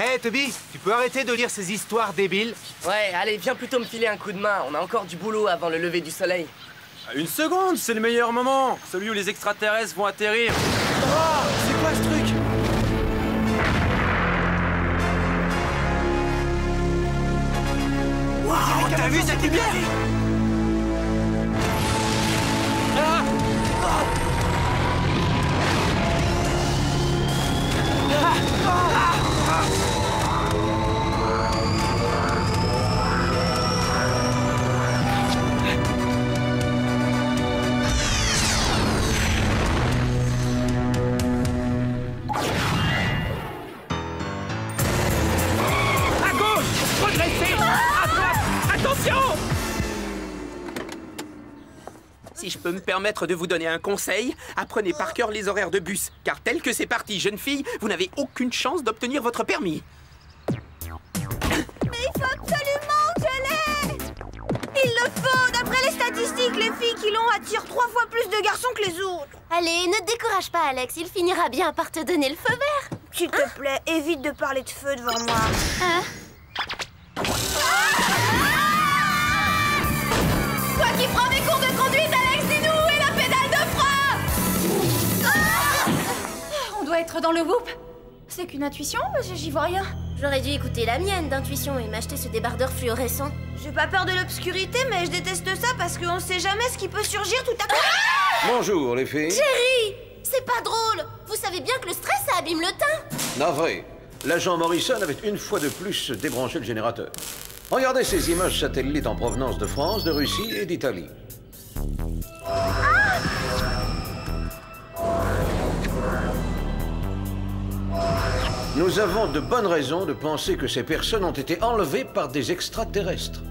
Hé, Toby, tu peux arrêter de lire ces histoires débiles? Ouais, allez, viens plutôt me filer un coup de main. On a encore du boulot avant le lever du soleil. Une seconde, c'est le meilleur moment. Celui où les extraterrestres vont atterrir. Oh, c'est quoi ce truc? Waouh, t'as vu cette lumière? Ah! À gauche! Redressez! À droite! Attention! Si je peux me permettre de vous donner un conseil, apprenez par cœur les horaires de bus, car tel que c'est parti, jeune fille, vous n'avez aucune chance d'obtenir votre permis. Mais il faut absolument que je l'aie! Il le faut! D'après les statistiques, les filles qui l'ont attirent 3 fois plus de garçons que les autres. Allez, ne te décourage pas, Alex. Il finira bien par te donner le feu vert. S'il te plaît, évite de parler de feu devant moi. Hein? Toi qui prends des cours de conduite, Alex, dis-nous où est la pédale de frein! On doit être dans le whoop. C'est qu'une intuition, j'y vois rien. J'aurais dû écouter la mienne d'intuition et m'acheter ce débardeur fluorescent. J'ai pas peur de l'obscurité, mais je déteste ça parce qu'on sait jamais ce qui peut surgir tout à coup. Bonjour les filles. Chérie, c'est pas drôle. Vous savez bien que le stress, ça abîme le teint. Navré, l'agent Morrison avait une fois de plus débranché le générateur. Regardez ces images satellites en provenance de France, de Russie et d'Italie. Nous avons de bonnes raisons de penser que ces personnes ont été enlevées par des extraterrestres.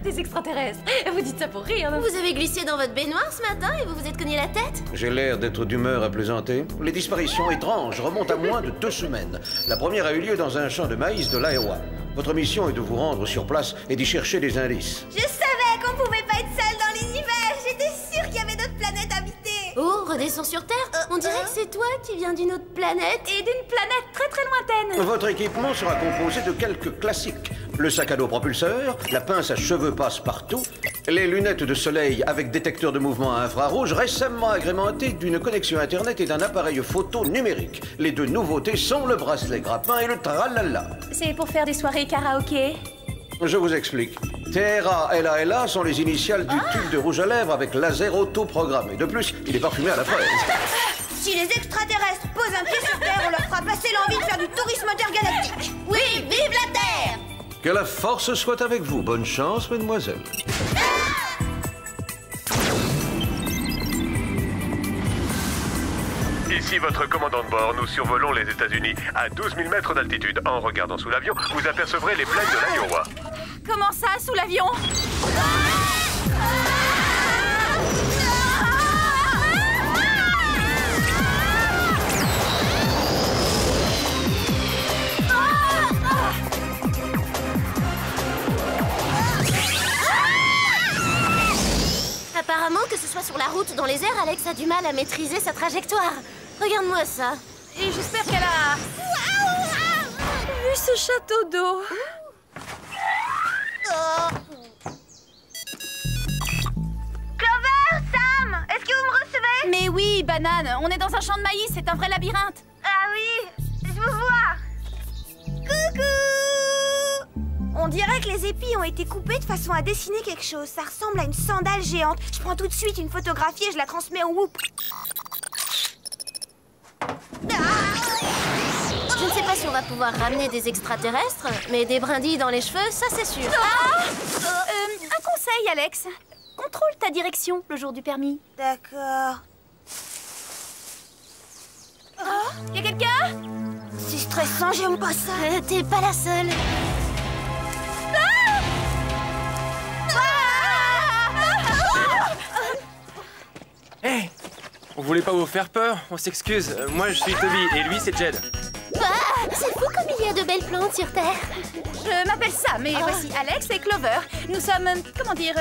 Des extraterrestres. Vous dites ça pour rire, non? Vous avez glissé dans votre baignoire ce matin et vous vous êtes cogné la tête? J'ai l'air d'être d'humeur à plaisanter. Les disparitions étranges remontent à moins de 2 semaines. La première a eu lieu dans un champ de maïs de l'Iowa. Votre mission est de vous rendre sur place et d'y chercher des indices. Je savais qu'on pouvait pas être seul dans l'univers. J'étais sûre qu'il y avait d'autres planètes habitées. Oh, redescends sur Terre. On dirait que c'est toi qui viens d'une autre planète. Et d'une planète très très lointaine. Votre équipement sera composé de quelques classiques. Le sac à dos propulseur, la pince à cheveux passe-partout, les lunettes de soleil avec détecteur de mouvement à infrarouge récemment agrémenté d'une connexion Internet et d'un appareil photo numérique. Les 2 nouveautés sont le bracelet grappin et le tralala. C'est pour faire des soirées karaoké. Je vous explique. TRA-LA-LA sont les initiales du tube de rouge à lèvres avec laser auto-programmé. De plus, il est parfumé à la fraise. Si les extraterrestres posent un pied sur Terre, on leur fera passer l'envie de faire du tourisme intergalactique. Oui, vive la Terre! Que la force soit avec vous. Bonne chance, mesdemoiselles. Ici votre commandant de bord, nous survolons les États-Unis à 12 000 mètres d'altitude. En regardant sous l'avion, vous apercevrez les plaines de l'Iowa. Comment ça, sous l'avion? Apparemment, que ce soit sur la route ou dans les airs, Alex a du mal à maîtriser sa trajectoire. Regarde-moi ça. Et j'espère qu'elle a... vu ce château d'eau. Clover, Sam, est-ce que vous me recevez? Mais oui, Banane, on est dans un champ de maïs, c'est un vrai labyrinthe. Ah oui, je vous vois. Coucou! On dirait que les épis ont été coupés de façon à dessiner quelque chose. Ça ressemble à une sandale géante. Je prends tout de suite une photographie et je la transmets au Whoop. Je ne sais pas si on va pouvoir ramener des extraterrestres, mais des brindilles dans les cheveux, ça c'est sûr. Un conseil, Alex. Contrôle ta direction le jour du permis. D'accord. Y a quelqu'un? C'est stressant, j'aime pas ça. T'es pas la seule. Hé, on voulait pas vous faire peur, on s'excuse. Moi je suis Toby et lui c'est Jed. C'est fou comme il y a de belles plantes sur Terre. Je m'appelle Sam et voici Alex et Clover. Nous sommes, comment dire,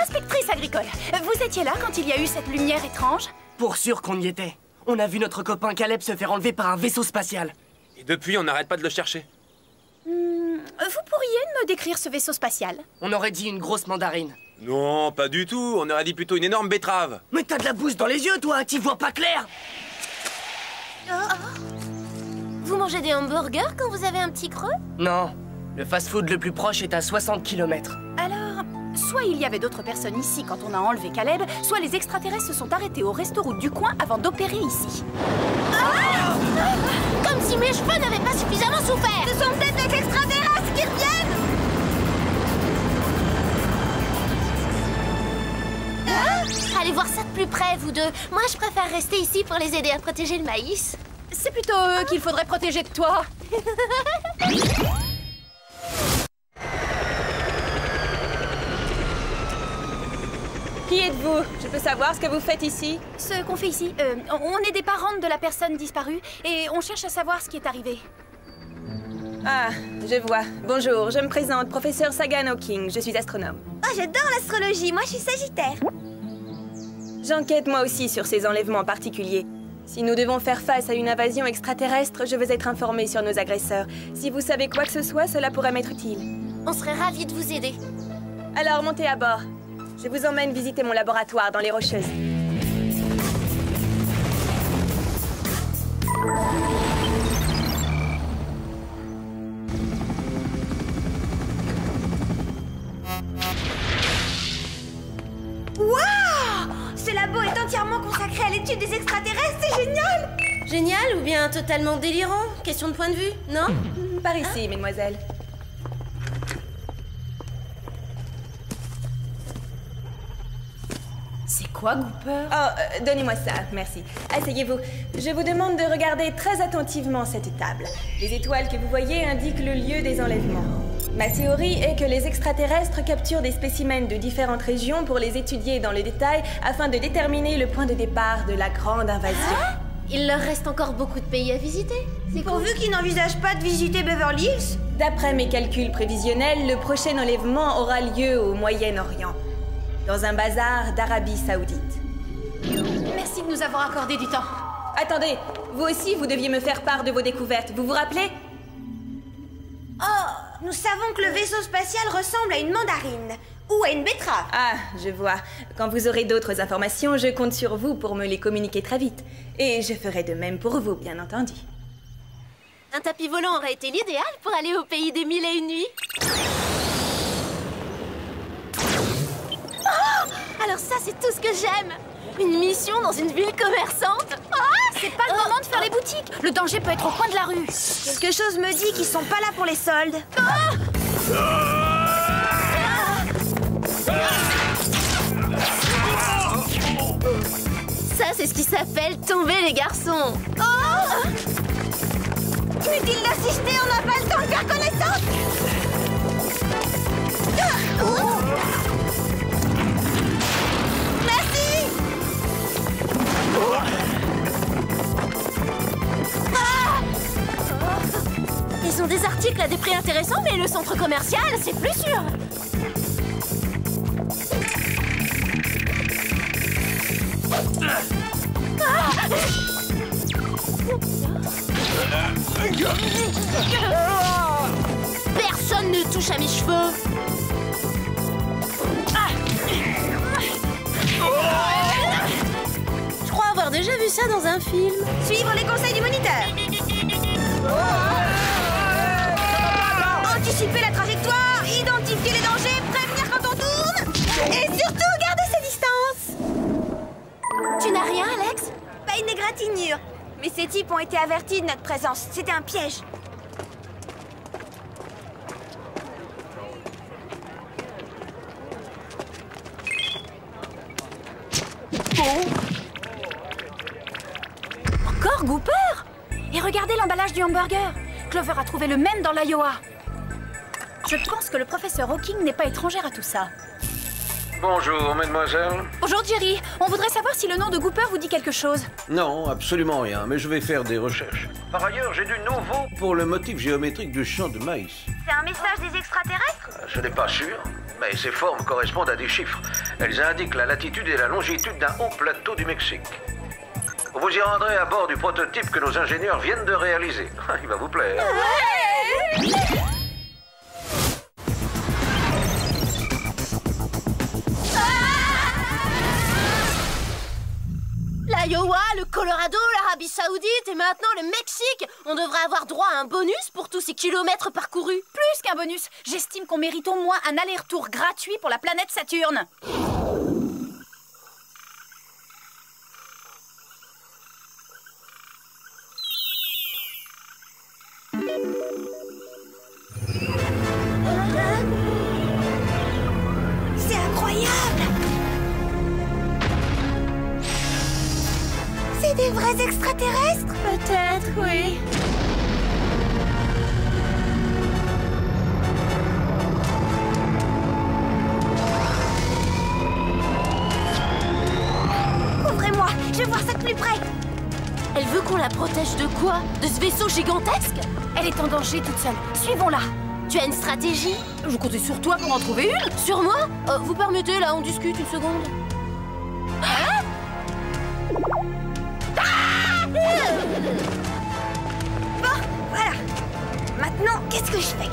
inspectrices agricoles. Vous étiez là quand il y a eu cette lumière étrange? Pour sûr qu'on y était. On a vu notre copain Caleb se faire enlever par un vaisseau spatial. Et depuis, on n'arrête pas de le chercher. Vous pourriez me décrire ce vaisseau spatial? On aurait dit une grosse mandarine. Non, pas du tout. On aurait dit plutôt une énorme betterave. Mais t'as de la bouse dans les yeux, toi, t'y vois pas clair. Vous mangez des hamburgers quand vous avez un petit creux? Non, le fast-food le plus proche est à 60 km. Alors, soit il y avait d'autres personnes ici quand on a enlevé Caleb, soit les extraterrestres se sont arrêtés au resto-route du coin avant d'opérer ici. Comme si mes cheveux n'avaient pas suffisamment souffert. Ce sont peut-être les extraterrestres qui reviennent. Allez voir ça de plus près, vous deux. Moi, je préfère rester ici pour les aider à protéger le maïs. C'est plutôt eux qu'il faudrait protéger de toi. Qui êtes-vous? Je peux savoir ce que vous faites ici? Ce qu'on fait ici, on est des parents de la personne disparue et on cherche à savoir ce qui est arrivé. Ah, je vois. Bonjour, je me présente, professeur Sagan Hawking, je suis astronome. Oh, j'adore l'astrologie, moi je suis Sagittaire. J'enquête moi aussi sur ces enlèvements particuliers. Si nous devons faire face à une invasion extraterrestre, je veux être informée sur nos agresseurs. Si vous savez quoi que ce soit, cela pourrait m'être utile. On serait ravis de vous aider. Alors, montez à bord. Je vous emmène visiter mon laboratoire dans les Rocheuses. Waouh! Ce labo est entièrement consacré à l'étude des extraterrestres, c'est génial! Génial ou bien totalement délirant? Question de point de vue, non? Par ici, mesdemoiselles. C'est quoi, Gooper? Oh, donnez-moi ça, merci. Asseyez-vous. Je vous demande de regarder très attentivement cette table. Les étoiles que vous voyez indiquent le lieu des enlèvements. Ma théorie est que les extraterrestres capturent des spécimens de différentes régions pour les étudier dans le détail afin de déterminer le point de départ de la grande invasion. Il leur reste encore beaucoup de pays à visiter. C'est Pourvu qu'ils n'envisagent pas de visiter Beverly Hills. D'après mes calculs prévisionnels, le prochain enlèvement aura lieu au Moyen-Orient, dans un bazar d'Arabie Saoudite. Merci de nous avoir accordé du temps. Attendez, vous aussi, vous deviez me faire part de vos découvertes. Vous vous rappelez? Oh, nous savons que le vaisseau spatial ressemble à une mandarine. Ou à une betterave. Ah, je vois. Quand vous aurez d'autres informations, je compte sur vous pour me les communiquer très vite. Et je ferai de même pour vous, bien entendu. Un tapis volant aurait été l'idéal pour aller au pays des 1001 nuits. Oh! Alors ça, c'est tout ce que j'aime. Une mission dans une ville commerçante. Oh, c'est pas le moment de faire les boutiques. Le danger peut être au coin de la rue. Quelque chose me dit qu'ils sont pas là pour les soldes. Ça, c'est ce qui s'appelle tomber les garçons. Oh! Inutile d'assister, on n'a pas le temps de faire connaissance. Merci. Ils ont des articles à des prix intéressants, mais le centre commercial, c'est plus sûr. Personne ne touche à mes cheveux. Je crois avoir déjà vu ça dans un film. Suivre les conseils du moniteur. Anticiper la trajectoire, identifier les dangers, prévenir quand on tourne. Et surtout, garder ses distances. Tu n'as rien, Alex? Pas une égratignure. Mais ces types ont été avertis de notre présence. C'était un piège. Encore Gooper? Et regardez l'emballage du hamburger. Clover a trouvé le même dans l'Iowa. Je pense que le professeur Hawking n'est pas étrangère à tout ça. Bonjour, mademoiselle. Bonjour Jerry, on voudrait savoir si le nom de Gooper vous dit quelque chose. Non, absolument rien, mais je vais faire des recherches. Par ailleurs, j'ai du nouveau pour le motif géométrique du champ de maïs. C'est un message des extraterrestres? Je n'ai pas sûr, mais ces formes correspondent à des chiffres. Elles indiquent la latitude et la longitude d'un haut plateau du Mexique. Vous y rendrez à bord du prototype que nos ingénieurs viennent de réaliser. Il va vous plaire. L'Iowa, le Colorado, l'Arabie Saoudite et maintenant le Mexique. On devrait avoir droit à un bonus pour tous ces kilomètres parcourus. Plus qu'un bonus, j'estime qu'on mérite au moins un aller-retour gratuit pour la planète Saturne. C'est incroyable! C'est des vrais extraterrestres? Peut-être, oui. Ouvrez-moi, je veux voir ça de plus près. Elle veut qu'on la protège de quoi? De ce vaisseau gigantesque? Elle est en danger toute seule. Suivons-la. Tu as une stratégie? Je comptais sur toi pour en trouver une. Sur moi? Vous permettez, là, on discute une seconde. Bon, voilà. Maintenant, qu'est-ce que je fais?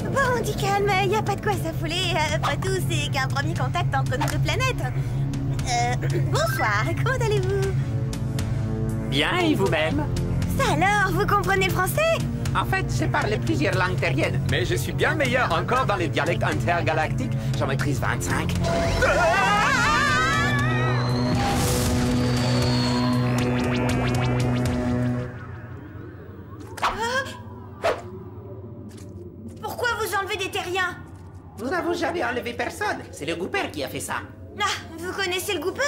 Bon, du calme, y a pas de quoi s'affoler. Après tout, c'est qu'un premier contact entre nos deux planètes. Bonsoir, comment allez-vous? Bien, et vous-même? Ça alors, vous comprenez le français? En fait, je parle plusieurs langues terriennes, mais je suis bien meilleur encore dans les dialectes intergalactiques. J'en maîtrise 25. Pourquoi vous enlevez des terriens? Nous n'avons jamais enlevé personne. C'est le Gooper qui a fait ça. Ah, vous connaissez le Gooper?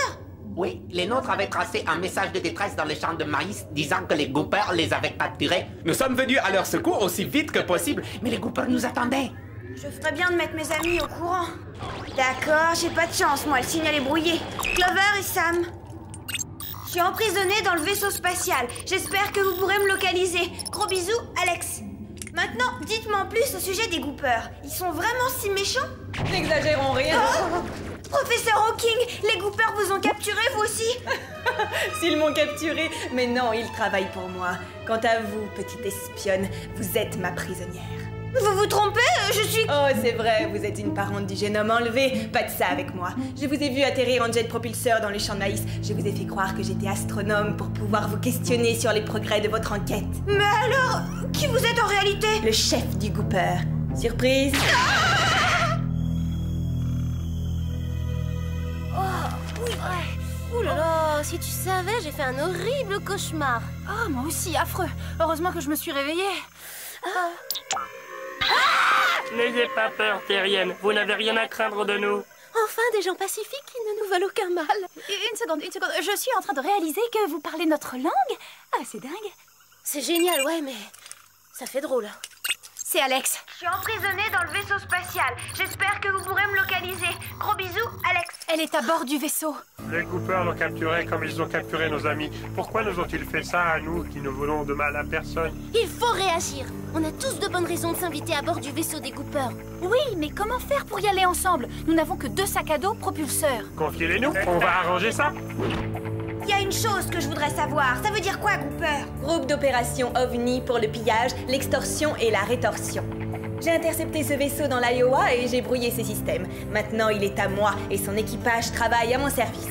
Oui, les nôtres avaient tracé un message de détresse dans les champs de maïs disant que les Goopers les avaient capturés. Nous sommes venus à leur secours aussi vite que possible, mais les Goopers nous attendaient. Je ferais bien de mettre mes amis au courant. D'accord, j'ai pas de chance, moi, le signal est brouillé. Clover et Sam. Je suis emprisonnée dans le vaisseau spatial. J'espère que vous pourrez me localiser. Gros bisous, Alex. Maintenant, dites-moi en plus au sujet des Goopers. Ils sont vraiment si méchants? N'exagérons rien. Oh, Professeur Hawking, les Goopers vous ont capturé, vous aussi? S'ils m'ont capturé, mais non, ils travaillent pour moi. Quant à vous, petite espionne, vous êtes ma prisonnière. Vous vous trompez, je suis... Oh, c'est vrai, vous êtes une parente du jeune homme enlevé. Pas de ça avec moi. Je vous ai vu atterrir en jet propulseur dans les champs de maïs. Je vous ai fait croire que j'étais astronome pour pouvoir vous questionner sur les progrès de votre enquête. Mais alors, qui vous êtes en réalité? Le chef du Gooper. Surprise? Ouh là là, si tu savais, j'ai fait un horrible cauchemar. Oh, moi aussi, affreux. Heureusement que je me suis réveillée. N'ayez pas peur, terrienne. Vous n'avez rien à craindre de nous. Enfin, des gens pacifiques qui ne nous veulent aucun mal. Une seconde. Je suis en train de réaliser que vous parlez notre langue. Ah, c'est dingue. C'est génial, ouais, mais ça fait drôle. C'est Alex. Je suis emprisonnée dans le vaisseau spatial. J'espère que vous pourrez me localiser. Gros bisous, Alex. Elle est à bord du vaisseau. Les Goopers l'ont capturé comme ils ont capturé nos amis. Pourquoi nous ont-ils fait ça à nous qui ne voulons de mal à personne? Il faut réagir. On a tous de bonnes raisons de s'inviter à bord du vaisseau des Goopers. Oui, mais comment faire pour y aller ensemble? Nous n'avons que 2 sacs à dos propulseurs. Confiez-les-nous, on va arranger ça. Il y a une chose que je voudrais savoir. Ça veut dire quoi, Gooper? Groupe d'opération OVNI pour le pillage, l'extorsion et la rétorsion. J'ai intercepté ce vaisseau dans l'Iowa et j'ai brouillé ses systèmes. Maintenant, il est à moi et son équipage travaille à mon service.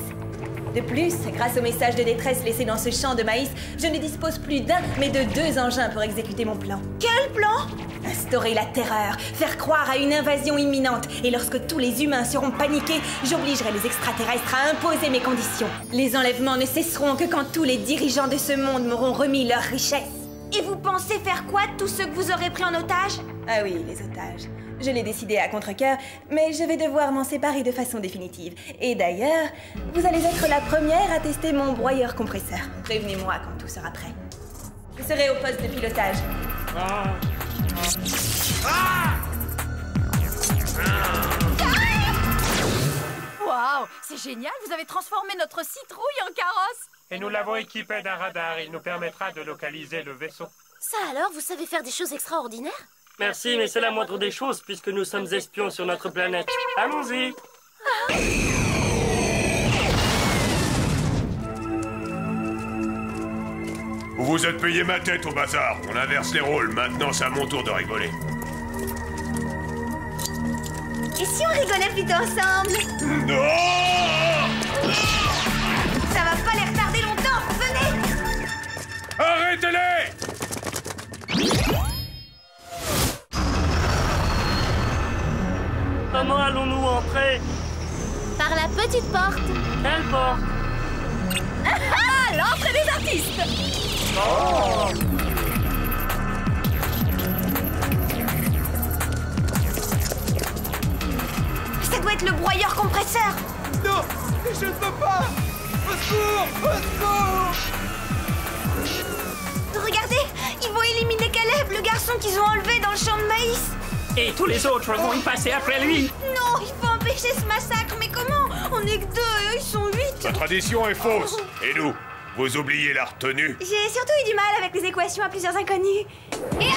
De plus, grâce au message de détresse laissé dans ce champ de maïs, je ne dispose plus d'un, mais de 2 engins pour exécuter mon plan. Quel plan? Instaurer la terreur, faire croire à une invasion imminente. Et lorsque tous les humains seront paniqués, j'obligerai les extraterrestres à imposer mes conditions. Les enlèvements ne cesseront que quand tous les dirigeants de ce monde m'auront remis leurs richesses. Et vous pensez faire quoi de tous ceux que vous aurez pris en otage? Ah oui, les otages. Je l'ai décidé à contre-cœur, mais je vais devoir m'en séparer de façon définitive. Et d'ailleurs, vous allez être la première à tester mon broyeur compresseur. Prévenez-moi quand tout sera prêt. Je serai au poste de pilotage. Waouh, c'est génial, vous avez transformé notre citrouille en carrosse. Et nous l'avons équipé d'un radar. Il nous permettra de localiser le vaisseau. Ça alors, vous savez faire des choses extraordinaires? Merci, mais c'est la moindre des choses puisque nous sommes espions sur notre planète. Allons-y. Vous vous êtes payé ma tête au bazar. On inverse les rôles. Maintenant, c'est à mon tour de rigoler. Et si on rigolait plutôt ensemble? Non! Ça va pas les retarder longtemps, venez! Arrêtez-les! Comment allons-nous entrer? Par la petite porte. Quelle porte? Ah, l'entrée des artistes! Oh! Ça doit être le broyeur compresseur! Non! Je ne peux pas! Au secours! Au secours! Regardez! Ils vont éliminer Caleb, le garçon qu'ils ont enlevé dans le champ de maïs! Et tous les autres vont y passer après lui. Non, il faut empêcher ce massacre, mais comment? On est que 2 et eux, ils sont 8! La tradition est fausse. Et nous? Vous oubliez la retenue? J'ai surtout eu du mal avec les équations à plusieurs inconnus. Et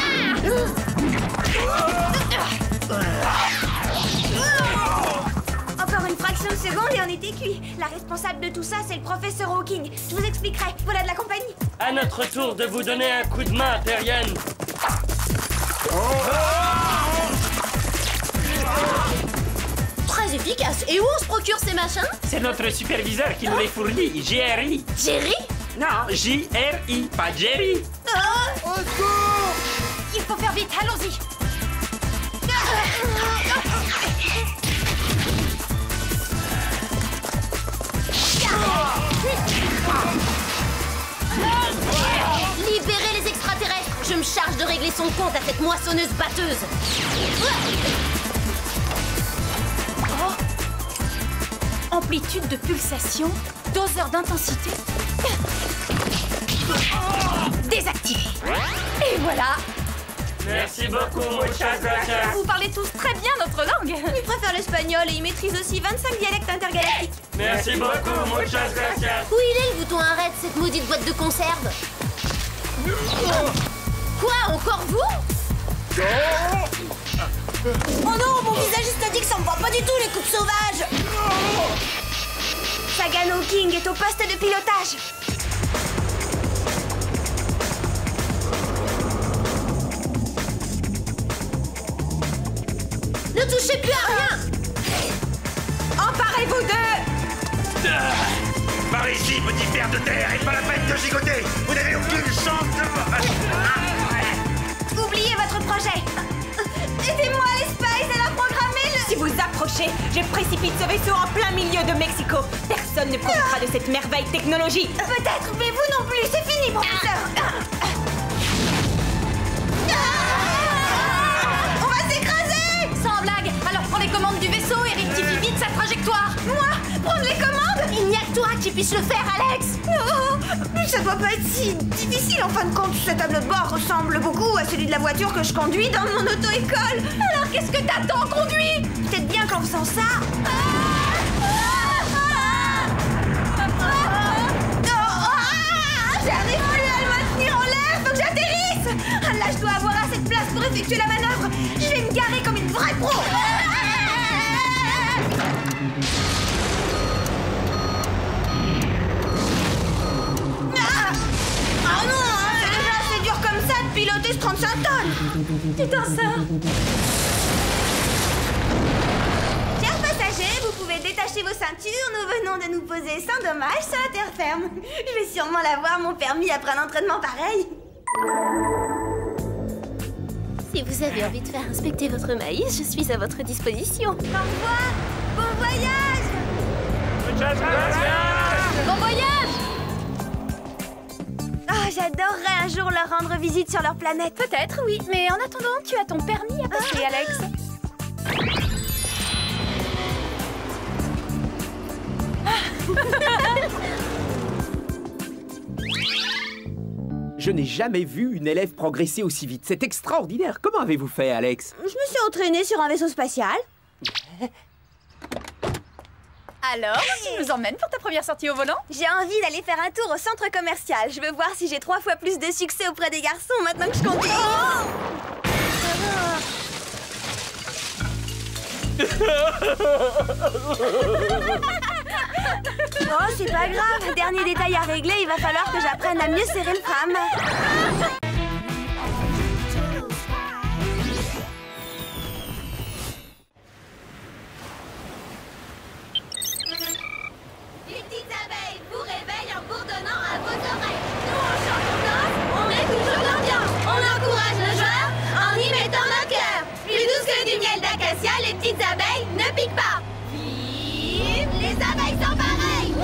Encore une fraction de seconde et on était cuit. La responsable de tout ça, c'est le professeur Hawking. Je vous expliquerai. Voilà de la compagnie. À notre tour de vous donner un coup de main, Terrienne. Très efficace. Et où on se procure ces machins? C'est notre superviseur qui nous les fournit, Jerry. Jerry? Non, J-R-I, pas Jerry. Au secours! Il faut faire vite, allons-y! Libérez les extraterrestres! Je me charge de régler son compte à cette moissonneuse batteuse. Amplitude de pulsation, doseur d'intensité. Désactivé. Et voilà. Merci beaucoup, muchas gracias. Vous parlez tous très bien notre langue. Il préfère l'espagnol et il maîtrise aussi 25 dialectes intergalactiques. Merci beaucoup, muchas gracias. Où il est le bouton arrête, cette maudite boîte de conserve? Quoi, encore vous? Oh non, mon visagiste a dit que ça me va pas du tout les coupes sauvages. Sagan Hawking est au poste de pilotage. Ne touchez plus à rien! Emparez-vous d'eux! Par ici, petit ver de terre, et pas la peine de gigoter. Vous n'avez aucune chance de... Oubliez votre projet. Aidez-moi, les Spies, elle a programmé le... Si vous approchez, je précipite ce vaisseau en plein milieu de Mexico. Personne ne profitera de cette merveille technologie. Peut-être, mais vous non plus, c'est fini, professeur. On va s'écraser. Sans blague, alors prends les commandes du vaisseau et rectifie vite sa trajectoire. Moi? Prendre les commandes? Il n'y a que toi qui puisse le faire, Alex! Non, ça doit pas être si difficile en fin de compte. Ce tableau de bord ressemble beaucoup à celui de la voiture que je conduis dans mon auto-école. Alors qu'est-ce que t'attends, conduis? Peut-être bien qu'en faisant ça... J'arrive plus à le maintenir en l'air, faut que j'atterrisse. Là, je dois avoir assez de place pour effectuer la manœuvre. Je vais me garer comme une vraie pro. Ah non, c'est déjà assez dur comme ça de piloter ce 35 tonnes. Putain, ça. Chers passagers, vous pouvez détacher vos ceintures. Nous venons de nous poser sans dommage sur la terre ferme. Je vais sûrement l'avoir, mon permis, après un entraînement pareil. Si vous avez envie de faire inspecter votre maïs, je suis à votre disposition. Au revoir. Bon voyage. Bon voyage! Ah, j'adorerais un jour leur rendre visite sur leur planète. Peut-être, oui. Mais en attendant, tu as ton permis à passer, Alex. Je n'ai jamais vu une élève progresser aussi vite. C'est extraordinaire. Comment avez-vous fait, Alex? Je me suis entraînée sur un vaisseau spatial. Alors, tu nous emmènes pour ta première sortie au volant? J'ai envie d'aller faire un tour au centre commercial. Je veux voir si j'ai 3 fois plus de succès auprès des garçons maintenant que je conduis. Oh, c'est pas grave. Dernier détail à régler, il va falloir que j'apprenne à mieux serrer le tram. Les petites abeilles vous réveillent en bourdonnant à vos oreilles. Nous, on chante, on danse, on met toujours l'ambiance. On encourage le joueur en y mettant nos cœurs. Plus douce que du miel d'acacia, les petites abeilles ne piquent pas. Vive les abeilles sont pareilles.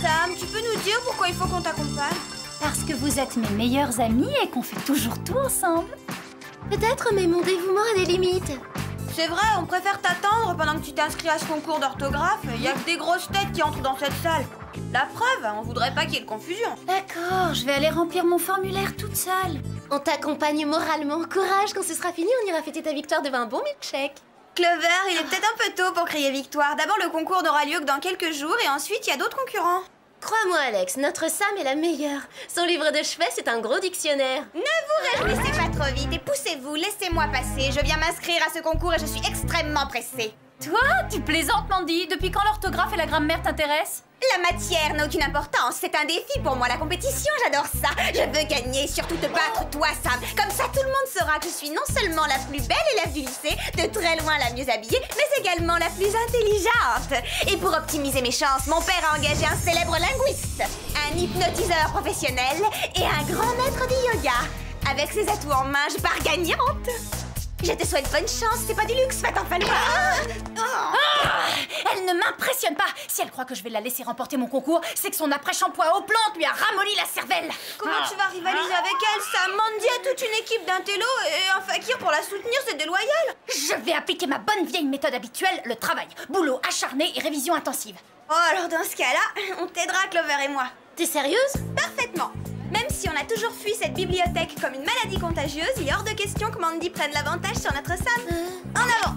Sam, tu peux nous dire pourquoi il faut qu'on t'accompagne? Parce que vous êtes mes meilleurs amis et qu'on fait toujours tout ensemble. Peut-être, mais mon dévouement a des limites. C'est vrai, on préfère t'attendre pendant que tu t'inscris à ce concours d'orthographe. Il y a que des grosses têtes qui entrent dans cette salle. La preuve, on voudrait pas qu'il y ait de confusion. D'accord, je vais aller remplir mon formulaire toute seule. On t'accompagne moralement. Courage, quand ce sera fini, on ira fêter ta victoire devant un bon milkshake. Clover, il est peut-être un peu tôt pour crier victoire. D'abord, le concours n'aura lieu que dans quelques jours et ensuite, il y a d'autres concurrents. Crois-moi, Alex, notre Sam est la meilleure. Son livre de chevet, c'est un gros dictionnaire. Ne vous réjouissez pas trop vite et poussez-vous, laissez-moi passer. Je viens m'inscrire à ce concours et je suis extrêmement pressée. Toi, tu plaisantes, Mandy. Depuis quand l'orthographe et la grammaire t'intéressent? La matière n'a aucune importance, c'est un défi pour moi, la compétition, j'adore ça. Je veux gagner, surtout te battre, toi, Sam. Comme ça, tout le monde saura que je suis non seulement la plus belle élève du lycée, de très loin la mieux habillée, mais également la plus intelligente. Et pour optimiser mes chances, mon père a engagé un célèbre linguiste, un hypnotiseur professionnel et un grand maître de yoga. Avec ses atouts en main, je pars gagnante. Je te souhaite bonne chance, c'est pas du luxe, va t'en falloir. Elle ne m'impressionne pas. Si elle croit que je vais la laisser remporter mon concours, c'est que son après-shampoing aux plantes lui a ramolli la cervelle. Comment tu vas rivaliser avec elle, Sam? Mandy a toute une équipe d'intello et un fakir pour la soutenir, c'est déloyal. Je vais appliquer ma bonne vieille méthode habituelle, le travail. Boulot acharné et révision intensive. Oh, alors dans ce cas-là, on t'aidera, Clover et moi. T'es sérieuse? Parfaitement. Même si on a toujours fui cette bibliothèque comme une maladie contagieuse, il est hors de question que Mandy prenne l'avantage sur notre Sam. En avant.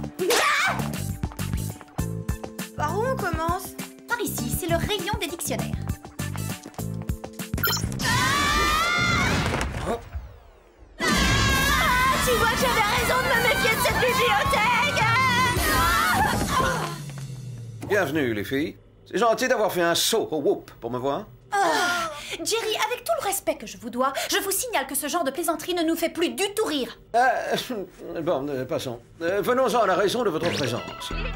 Par où on commence? Par ici, c'est le rayon des dictionnaires. Tu vois que j'avais raison de me méfier de cette bibliothèque. Bienvenue, les filles. C'est gentil d'avoir fait un saut au whoop pour me voir. Jerry, avec tout le respect que je vous dois, je vous signale que ce genre de plaisanterie ne nous fait plus du tout rire. Bon, passons. Venons-en à la raison de votre présence.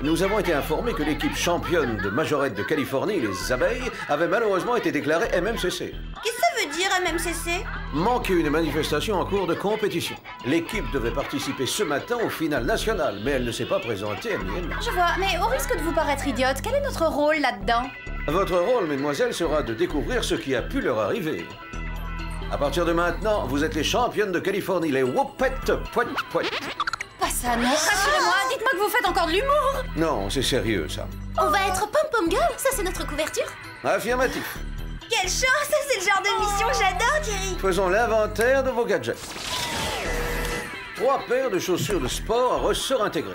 Nous avons été informés que l'équipe championne de majorette de Californie, les abeilles, avait malheureusement été déclarée MMCC. Qu'est-ce que ça veut dire, MMCC? Manquait une manifestation en cours de compétition. L'équipe devait participer ce matin au final national, mais elle ne s'est pas présentée, elle. Je vois, mais au risque de vous paraître idiote, quel est notre rôle là-dedans? Votre rôle, mesdemoiselles, sera de découvrir ce qui a pu leur arriver. À partir de maintenant, vous êtes les championnes de Californie, les Whoopettes Poète. Pas ça, non. Rassurez-moi, dites-moi que vous faites encore de l'humour. Non, c'est sérieux, ça. On va être pom-pom girl, ça c'est notre couverture. Affirmatif. Quelle chance, c'est le genre de mission que j'adore, Jerry. Faisons l'inventaire de vos gadgets. 3 paires de chaussures de sport à ressort intégré.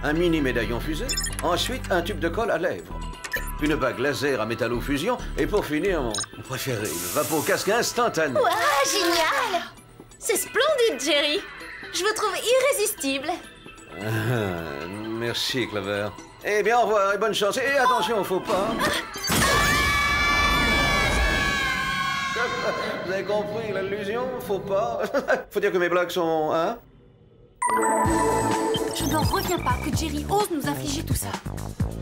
Un mini médaillon fusée. Ensuite, un tube de colle à lèvres. Une bague laser à métallofusion. Et pour finir, mon préféré, le vapocasque instantané. Ouah, génial! C'est splendide, Jerry. Je vous trouve irrésistible. Merci, Clover. Eh bien, au revoir et bonne chance. Et attention, faut pas. Vous avez compris l'allusion? Faut pas. Faut dire que mes blagues sont... Hein? Je n'en reviens pas que Jerry ose nous infliger tout ça.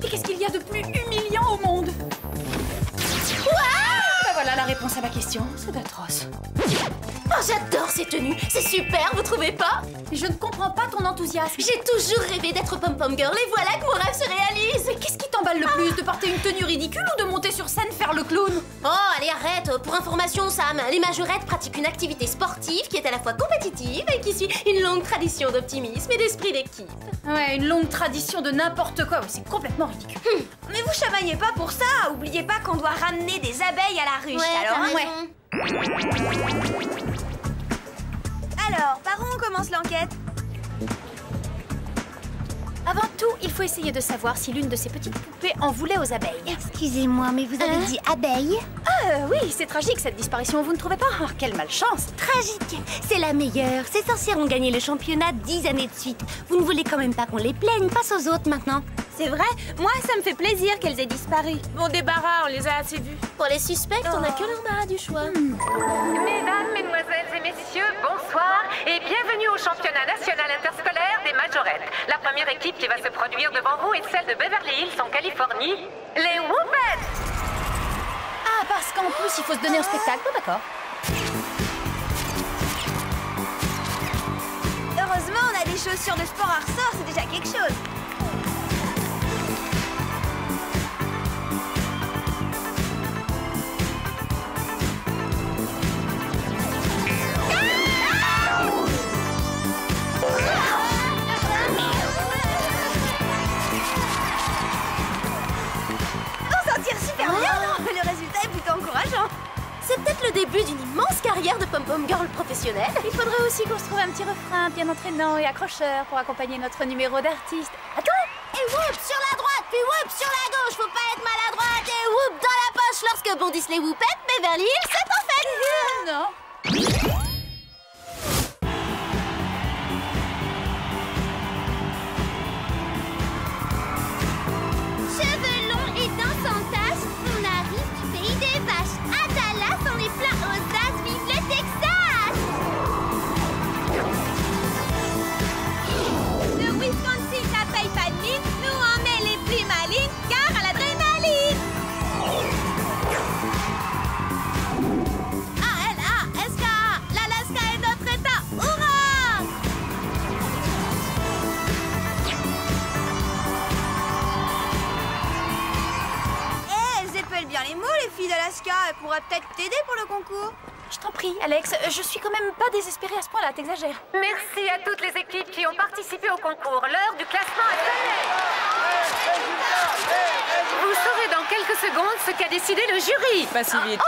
Et qu'est-ce qu'il y a de plus humiliant au monde? Ben voilà la réponse à ma question. C'est atroce. Oh, j'adore ces tenues. C'est super, vous trouvez pas? Je ne comprends pas ton enthousiasme. J'ai toujours rêvé d'être pom-pom girl et voilà que mon rêve se réalise. Mais qu'est-ce qui t'emballe le plus? De porter une tenue ridicule ou de monter sur scène faire le clown? Oh, allez, arrête. Pour information, Sam, les majorettes pratiquent une activité sportive qui est à la fois compétitive et qui suit une longue tradition d'optimisme et d'esprit d'équipe. Ouais, une longue tradition de n'importe quoi. C'est complètement ridicule. Mais vous chamaillez pas pour ça. Oubliez pas qu'on doit ramener des abeilles à la ruche. Alors, par où on commence l'enquête? Avant tout, il faut essayer de savoir si l'une de ces petites poupées en voulait aux abeilles. Excusez-moi, mais vous avez dit abeille? Oui, c'est tragique cette disparition, vous ne trouvez pas? Oh, quelle malchance! Tragique. C'est la meilleure. Ces sorcières ont gagné le championnat 10 années de suite. Vous ne voulez quand même pas qu'on les plaigne, passe aux autres maintenant. C'est vrai, moi ça me fait plaisir qu'elles aient disparu. Bon débarras, on les a assez vus. Pour les suspects, on n'a que l'embarras du choix. Mesdames, mesdemoiselles et messieurs, bonsoir et bienvenue au championnat national interscolaire des majorettes. La première équipe qui va se produire devant vous est celle de Beverly Hills en Californie, les Whoopets. Ah, parce qu'en plus, il faut se donner un spectacle, bon, d'accord. Heureusement, on a des chaussures de sport à ressort, c'est déjà quelque chose. Le résultat est plutôt encourageant. C'est peut-être le début d'une immense carrière de pom-pom girl professionnelle. Il faudrait aussi qu'on se trouve un petit refrain bien entraînant et accrocheur pour accompagner notre numéro d'artiste. Attends! Et whoop sur la droite, puis whoop sur la gauche. Faut pas être maladroite et whoop dans la poche lorsque bondissent les whoopettes. Beverly Hills, c'est en fait. Non. Cheveux longs et dents sans taches, on arrive du pays des vaches. À Dallas, on est plein aux as, vive le Texas! Le Wisconsin n'appelle pas de mine, nous on met les plus malines, car à l'adrénaline! A-L-A-S-K-A, l'Alaska est notre état, hurrah! Elles épellent bien les mots, les filles d'Alaska. Elles pourraient peut-être t'aider pour le concours. Je t'en prie, Alex, je suis quand même pas désespérée à ce point-là, t'exagères. Merci à toutes les équipes qui ont participé au concours. L'heure du classement est donnée. Vous saurez dans quelques secondes ce qu'a décidé le jury. Pas si vite.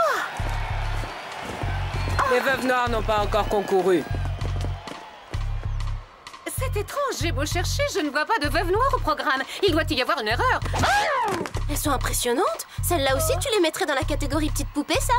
Les veuves noires n'ont pas encore concouru. C'est étrange, j'ai beau chercher, je ne vois pas de veuve noire au programme. Il doit y avoir une erreur. Elles sont impressionnantes. Celles-là aussi, tu les mettrais dans la catégorie petite poupée, Sam?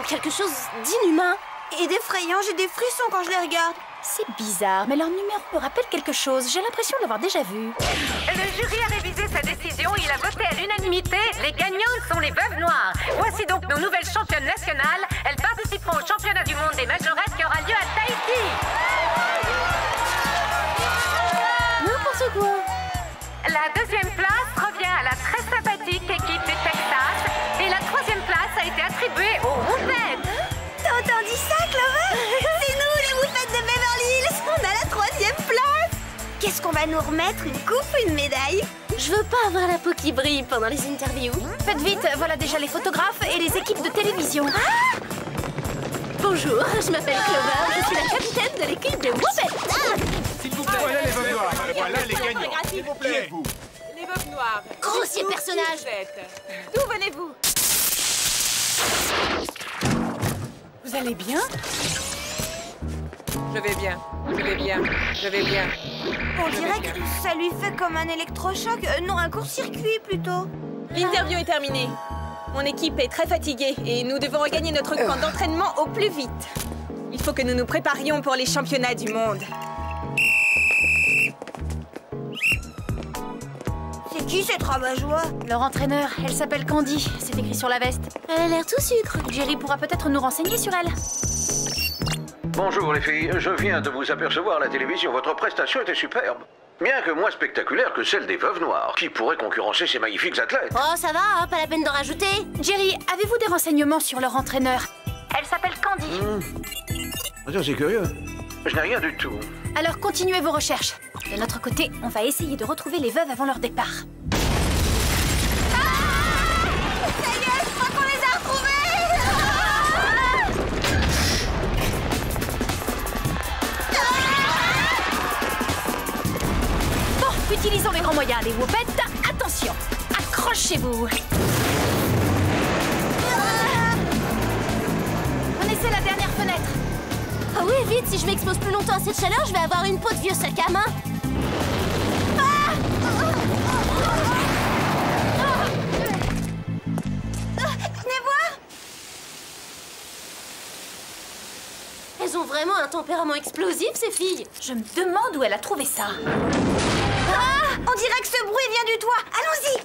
Quelque chose d'inhumain. Et d'effrayant, j'ai des frissons quand je les regarde. C'est bizarre, mais leur numéro me rappelle quelque chose. J'ai l'impression de l'avoir déjà vu. Le jury a révisé sa décision. Il a voté à l'unanimité. Les gagnantes sont les veuves noires. Voici donc nos nouvelles championnes nationales. Elles participeront au championnat du monde des majorettes qui aura lieu à Tahiti. N'importe quoi. La deuxième place revient à la très sympathique équipe du Texas. Et la troisième place a été attribuée aux Whoopettes. T'as entendu ça, Clover? C'est nous, les Whoopettes de Beverly Hills. On a la troisième place. Qu'est-ce qu'on va nous remettre? Une coupe ou une médaille? Je veux pas avoir la peau qui brille pendant les interviews. Faites vite, voilà déjà les photographes et les équipes de télévision. Bonjour, je m'appelle Clover, je suis la capitaine de l'équipe des Whoopettes. S'il vous plaît, voilà les veuves noires. Voilà les gagnants. S'il vous plaît. Les veuves noires. Grossier personnage. D'où venez-vous? Vous allez bien? Je vais bien. Je vais bien. Je vais bien. On dirait que ça lui fait comme un électrochoc. Non, un court-circuit plutôt. L'interview est terminée. Mon équipe est très fatiguée et nous devons regagner notre camp d'entraînement au plus vite. Il faut que nous nous préparions pour les championnats du monde. C'est qui cette rabat-joie? Leur entraîneur, elle s'appelle Candy. C'est écrit sur la veste. Elle a l'air tout sucre. Jerry pourra peut-être nous renseigner sur elle. Bonjour les filles, je viens de vous apercevoir à la télévision. Votre prestation était superbe. Bien que moins spectaculaire que celle des veuves noires, qui pourraient concurrencer ces magnifiques athlètes. Oh, ça va, hein, pas la peine d'en rajouter. Jerry, avez-vous des renseignements sur leur entraîneur? Elle s'appelle Candy. Attends, c'est curieux. Je n'ai rien du tout. Alors continuez vos recherches. De notre côté, on va essayer de retrouver les veuves avant leur départ. Ça y est, je crois qu'on les a retrouvés. Bon, utilisons les grands moyens. Les Whoopettes, attention, accrochez-vous. On essaie la dernière fenêtre. Ah oui, vite, si je m'expose plus longtemps à cette chaleur, je vais avoir une peau de vieux sac à main. Venez voir. Elles ont vraiment un tempérament explosif, ces filles. Je me demande où elle a trouvé ça. On dirait que ce bruit vient du toit. Allons-y.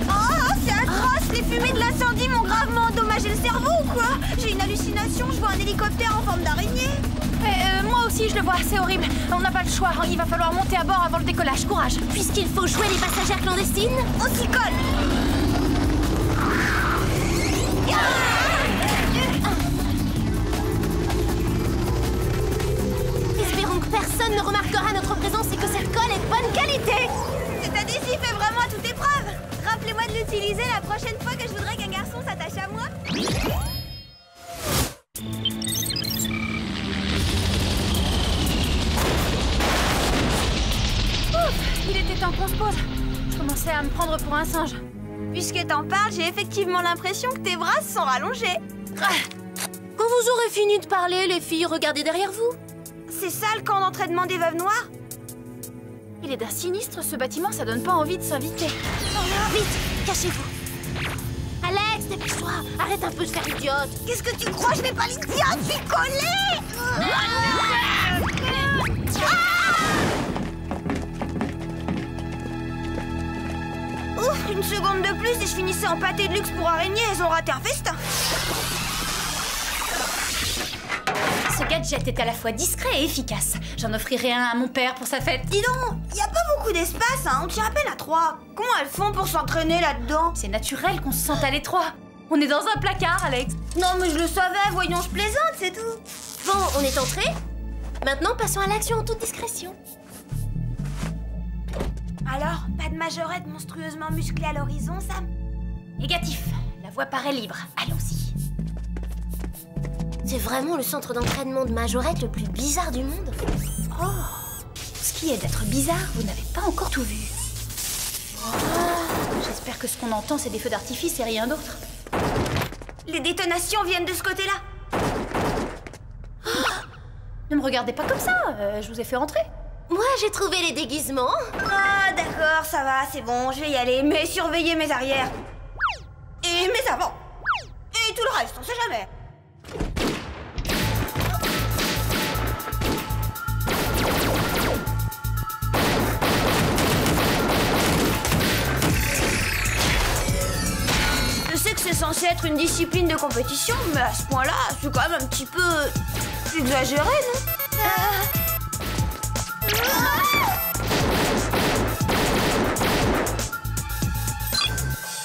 Oh, c'est atroce. Les fumées de l'incendie m'ont gravement endommagé le cerveau ou quoi? J'ai une hallucination, je vois un hélicoptère en forme d'araignée. Moi aussi, je le vois, c'est horrible. On n'a pas le choix, il va falloir monter à bord avant le décollage. Courage. Puisqu'il faut jouer les passagères clandestines, on s'y colle. Espérons que personne ne remarquera notre présence et que cette colle est de bonne qualité. Cet adhésif est vraiment à toute épreuve. Rappelez-moi de l'utiliser la prochaine fois que je voudrais qu'un garçon s'attache à moi. Il était temps qu'on se pose. Je commençais à me prendre pour un singe. Puisque t'en parles, j'ai effectivement l'impression que tes bras se sont rallongés. Quand vous aurez fini de parler, les filles, regardez derrière vous. C'est ça le camp d'entraînement des veuves noires? Il est d'un sinistre, ce bâtiment, ça donne pas envie de s'inviter. Vite, cachez-vous. Alex, dépêche-toi. Arrête un peu de faire idiote. Qu'est-ce que tu crois? Je n'ai pas l'idiote, je suis collée. Ouf, une seconde de plus et je finissais en pâté de luxe pour araignées. Elles ont raté un festin. Ce gadget est à la fois discret et efficace. J'en offrirai un à mon père pour sa fête. Dis donc, y a pas beaucoup d'espace, hein. On tient à peine à 3. Comment elles font pour s'entraîner là-dedans? C'est naturel qu'on se sente à l'étroit. On est dans un placard, Alex. Non, mais je le savais. Voyons, je plaisante, c'est tout. Bon, on est entré. Maintenant, passons à l'action en toute discrétion. Alors, pas de majorette monstrueusement musclée à l'horizon, Sam? Négatif. La voie paraît libre. Allons-y. C'est vraiment le centre d'entraînement de majorette le plus bizarre du monde. Oh, ce qui est d'être bizarre, vous n'avez pas encore tout vu. J'espère que ce qu'on entend, c'est des feux d'artifice et rien d'autre. Les détonations viennent de ce côté-là. Ne me regardez pas comme ça, je vous ai fait rentrer. Moi, j'ai trouvé les déguisements. Ah, d'accord, ça va, c'est bon, je vais y aller. Mais surveillez mes arrières. Et mes avant. Et tout le reste, on sait jamais. Je sais que c'est censé être une discipline de compétition, mais à ce point-là, c'est quand même un petit peu exagéré, non?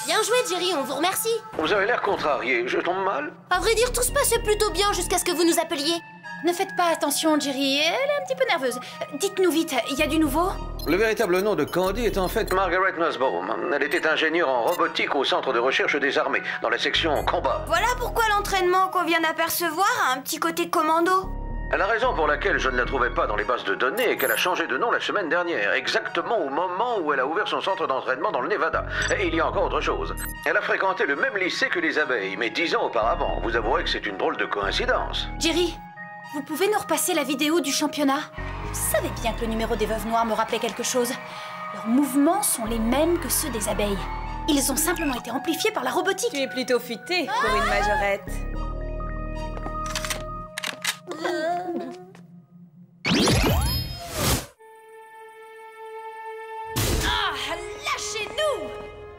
Bien joué, Jerry, on vous remercie. Vous avez l'air contrarié, je tombe mal? À vrai dire, tout se passait plutôt bien jusqu'à ce que vous nous appeliez. Ne faites pas attention, Jerry, elle est un petit peu nerveuse. Dites-nous vite, il y a du nouveau? Le véritable nom de Candy est en fait Margaret Nussbaum. Elle était ingénieure en robotique au centre de recherche des armées, dans la section combat. Voilà pourquoi l'entraînement qu'on vient d'apercevoir a un petit côté commando. La raison pour laquelle je ne la trouvais pas dans les bases de données est qu'elle a changé de nom la semaine dernière, exactement au moment où elle a ouvert son centre d'entraînement dans le Nevada. Et il y a encore autre chose. Elle a fréquenté le même lycée que les abeilles, mais 10 ans auparavant. Vous avouerez que c'est une drôle de coïncidence. Jerry, vous pouvez nous repasser la vidéo du championnat? Vous savez bien que le numéro des Veuves Noires me rappelait quelque chose. Leurs mouvements sont les mêmes que ceux des abeilles. Ils ont simplement été amplifiés par la robotique. Tu es plutôt futée pour une majorette. Lâchez-nous!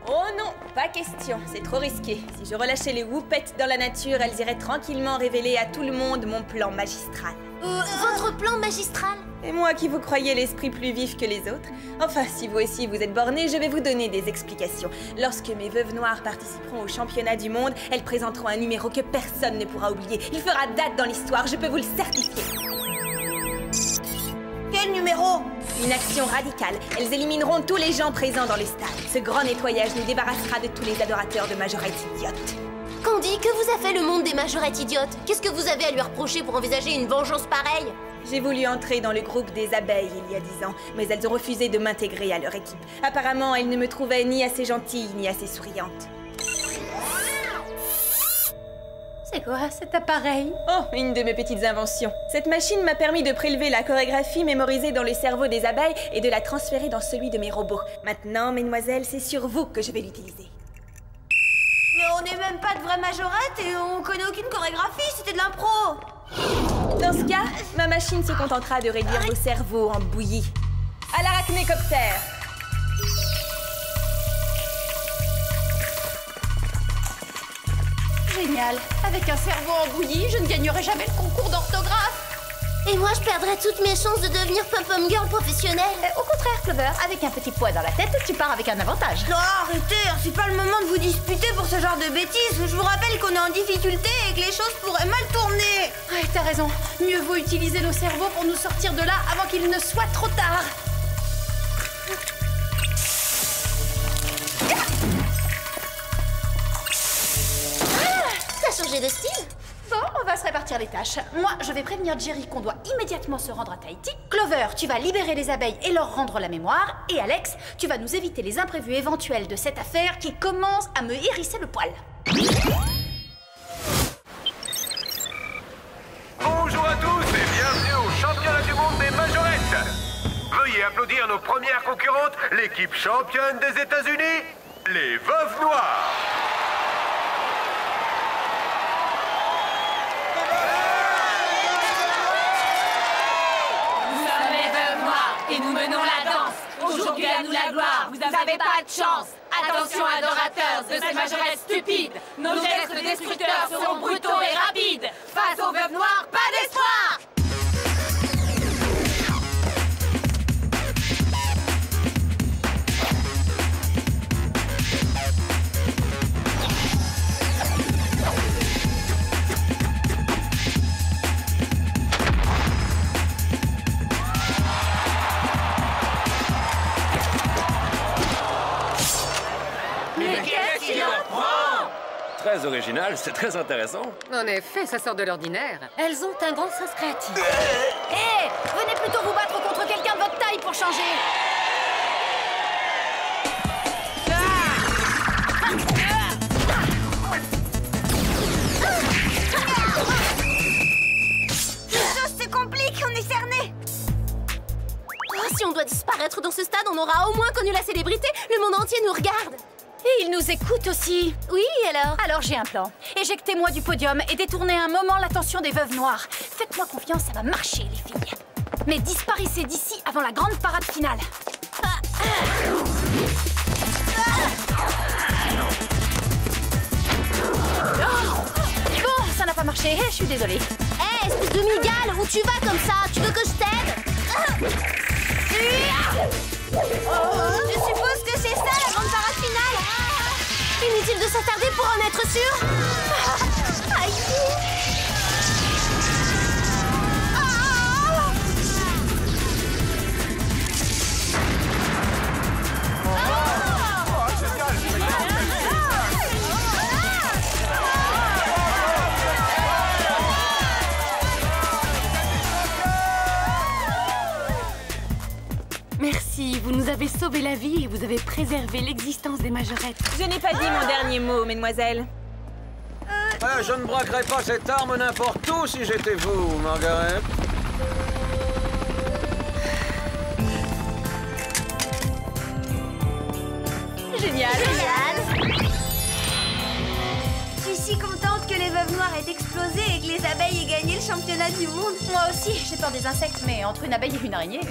Oh non, pas question, c'est trop risqué. Si je relâchais les Whoopettes dans la nature, elles iraient tranquillement révéler à tout le monde mon plan magistral. Votre plan magistral? Et moi qui vous croyais l'esprit plus vif que les autres. Enfin, si vous aussi vous êtes bornés, je vais vous donner des explications. Lorsque mes veuves noires participeront au championnat du monde, elles présenteront un numéro que personne ne pourra oublier. Il fera date dans l'histoire, je peux vous le certifier. Quel numéro? Une action radicale. Elles élimineront tous les gens présents dans le stade. Ce grand nettoyage nous débarrassera de tous les adorateurs de majorettes idiotes. Candy, que vous a fait le monde des majorettes idiotes? Qu'est-ce que vous avez à lui reprocher pour envisager une vengeance pareille? J'ai voulu entrer dans le groupe des abeilles il y a 10 ans, mais elles ont refusé de m'intégrer à leur équipe. Apparemment, elles ne me trouvaient ni assez gentille, ni assez souriante. C'est quoi cet appareil? Oh, une de mes petites inventions. Cette machine m'a permis de prélever la chorégraphie mémorisée dans le cerveau des abeilles et de la transférer dans celui de mes robots. Maintenant, mesdemoiselles, c'est sur vous que je vais l'utiliser. Mais on n'est même pas de vraies majorettes et on connaît aucune chorégraphie, c'était de l'impro. Dans ce cas, ma machine se contentera de réduire vos cerveaux en bouillie. À l'arachnécoptère. Génial. Avec un cerveau en bouillie, je ne gagnerai jamais le concours d'orthographe. Et moi, je perdrais toutes mes chances de devenir pom-pom girl professionnelle. Au contraire, Clover, avec un petit poids dans la tête, tu pars avec un avantage. Non, arrêtez, c'est pas le moment de vous disputer pour ce genre de bêtises. Je vous rappelle qu'on est en difficulté et que les choses pourraient mal tourner. Ouais, t'as raison. Mieux vaut utiliser nos cerveaux pour nous sortir de là avant qu'il ne soit trop tard. T'as changé de style? Bon, on va se répartir les tâches. Moi, je vais prévenir Jerry qu'on doit immédiatement se rendre à Tahiti. Clover, tu vas libérer les abeilles et leur rendre la mémoire. Et Alex, tu vas nous éviter les imprévus éventuels de cette affaire qui commence à me hérisser le poil. Bonjour à tous et bienvenue au championnat du monde des majorettes. Veuillez applaudir nos premières concurrentes, l'équipe championne des États-Unis, les Veuves Noires. Et nous menons la danse. Aujourd'hui à nous la gloire. Vous n'avez pas de chance. Attention adorateurs de ces majorettes stupides. Nos gestes destructeurs seront brutaux et rapides. Face aux veuves noires, pas d'espoir. Très original, c'est très intéressant. En effet, ça sort de l'ordinaire. Elles ont un grand sens créatif. Hé, venez plutôt vous battre contre quelqu'un de votre taille pour changer. Les choses se compliquent, on est cernés. Oh, si on doit disparaître dans ce stade, on aura au moins connu la célébrité. Le monde entier nous regarde. Et ils nous écoutent aussi. Oui, alors? Alors j'ai un plan. Éjectez-moi du podium et détournez un moment l'attention des veuves noires. Faites-moi confiance, ça va marcher, les filles. Mais disparaissez d'ici avant la grande parade finale. Bon, ça n'a pas marché, je suis désolée. Hé, espèce de migale, où tu vas comme ça? Tu veux que je t'aide? Je suppose que c'est ça la grande parade finale. Inutile de s'attarder pour en être sûr. Aïe. Merci, vous nous avez sauvé la vie et vous avez préservé l'existence des majorettes. Je n'ai pas dit mon dernier mot, mesdemoiselles. Je ne braquerais pas cette arme n'importe où si j'étais vous, Margaret. Génial. Je suis si contente que les veuves noires aient explosé et que les abeilles aient gagné le championnat du monde. Moi aussi, j'ai peur des insectes, mais entre une abeille et une araignée...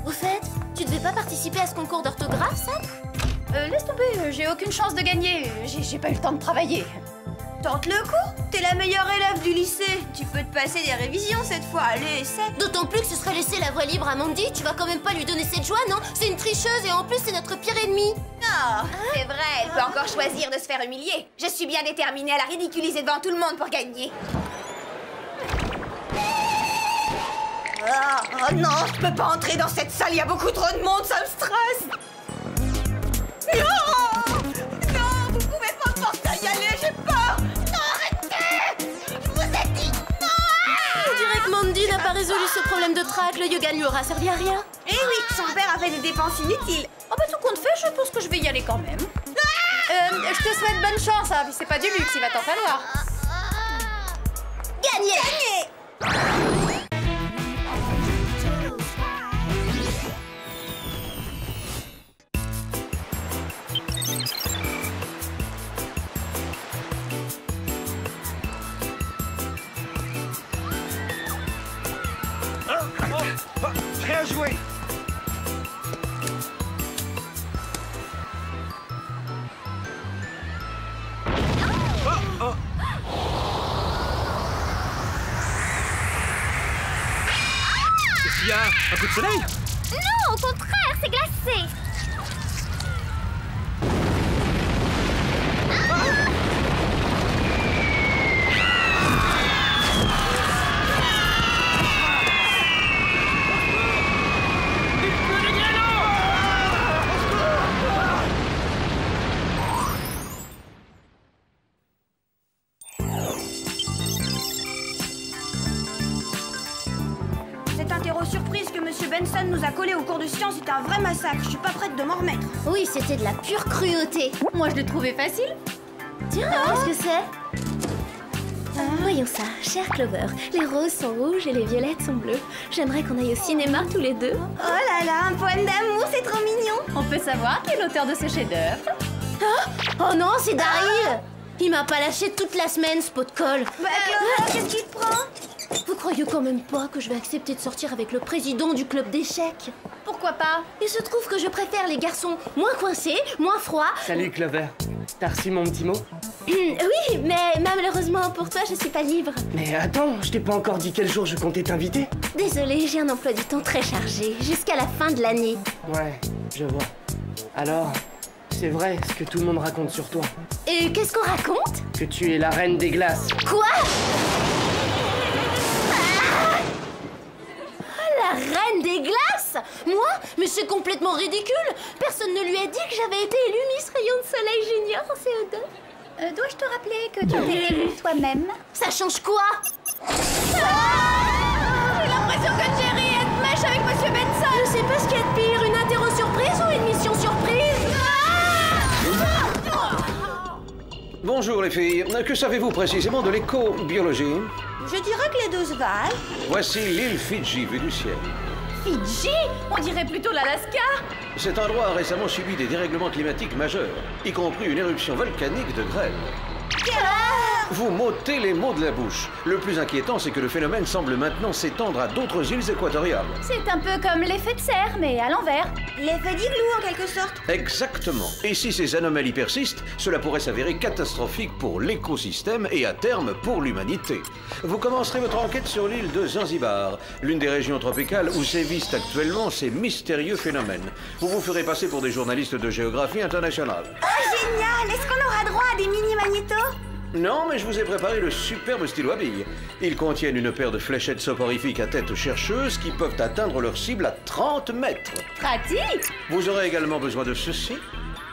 Au fait, tu devais pas participer à ce concours d'orthographe, Sam? Laisse tomber, j'ai aucune chance de gagner. J'ai pas eu le temps de travailler. Tente le coup. T'es la meilleure élève du lycée. Tu peux te passer des révisions cette fois. Allez, essaie. D'autant plus que ce serait laisser la voie libre à Mandy. Tu vas quand même pas lui donner cette joie, non? C'est une tricheuse et en plus c'est notre pire ennemi. Non, c'est vrai, elle peut encore choisir de se faire humilier. Je suis bien déterminée à la ridiculiser devant tout le monde pour gagner. Oh non, je peux pas entrer dans cette salle, il y a beaucoup trop de monde, ça me stresse. Non, non, vous pouvez pas me forcer à y aller, j'ai peur. Non, arrêtez. Je vous ai dit non. On dirait que Mandy n'a pas résolu ce problème de trac. Le yoga ne lui aura servi à rien. Eh oui, son père a fait des dépenses inutiles. Oh bah tout compte fait, je pense que je vais y aller quand même. Je te souhaite bonne chance, hein, c'est pas du luxe, il va t'en falloir. Gagné. Gagné. Bien joué. Qu'est-ce qu'il y a? Un coup de soleil? Non, au contraire, c'est glacé. Cette interro surprise que Monsieur Benson nous a collé au cours de sciences est un vrai massacre. Je suis pas prête de m'en remettre. Oui, c'était de la pure cruauté. Moi, je l'ai trouvé facile. Tiens, qu'est-ce que c'est? Voyons ça, chère Clover. Les roses sont rouges et les violettes sont bleues. J'aimerais qu'on aille au cinéma tous les deux. Oh là là, un poème d'amour, c'est trop mignon. On peut savoir qui est l'auteur de ce chef-d'œuvre? Oh non, c'est Daryl. Il m'a pas lâché toute la semaine, ce pot de colle. Bah Clover, qu'est-ce qui te prend? Vous croyez quand même pas que je vais accepter de sortir avec le président du club d'échecs? Pourquoi pas? Il se trouve que je préfère les garçons moins coincés, moins froids. Salut Clover. T'as reçu mon petit mot? Oui, mais malheureusement pour toi, je suis pas libre. Mais attends, je t'ai pas encore dit quel jour je comptais t'inviter. Désolée, j'ai un emploi du temps très chargé, jusqu'à la fin de l'année. Ouais, je vois. Alors, c'est vrai ce que tout le monde raconte sur toi. Et qu'est-ce qu'on raconte? Que tu es la reine des glaces. Quoi? La reine des glaces? Moi? Mais c'est complètement ridicule. Personne ne lui a dit que j'avais été élue Miss Rayon de Soleil Junior en CO2. Dois-je te rappeler que tu t'es élue toi-même? Ça change quoi? J'ai l'impression que Jerry est de mèche avec Monsieur Benson. Je sais pas ce qu'il y a de pire, une interro surprise ou une mission surprise? Bonjour les filles. Que savez-vous précisément de l'éco-biologie? Je dirais que les deux se valent. Voici l'île Fidji vue du ciel. Fidji? On dirait plutôt l'Alaska. Cet endroit a récemment subi des dérèglements climatiques majeurs, y compris une éruption volcanique de grêle. Vous m'ôtez les mots de la bouche. Le plus inquiétant, c'est que le phénomène semble maintenant s'étendre à d'autres îles équatoriales. C'est un peu comme l'effet de serre, mais à l'envers. L'effet d'igloo, en quelque sorte. Exactement. Et si ces anomalies persistent, cela pourrait s'avérer catastrophique pour l'écosystème et à terme pour l'humanité. Vous commencerez votre enquête sur l'île de Zanzibar, l'une des régions tropicales où sévissent actuellement ces mystérieux phénomènes. Vous vous ferez passer pour des journalistes de géographie internationale. Oh, génial! Est-ce qu'on aura droit à des mini-magnétos? Non, mais je vous ai préparé le superbe stylo à billes. Ils contiennent une paire de fléchettes soporifiques à tête chercheuse qui peuvent atteindre leur cible à 30 mètres. Pratique! Vous aurez également besoin de ceci.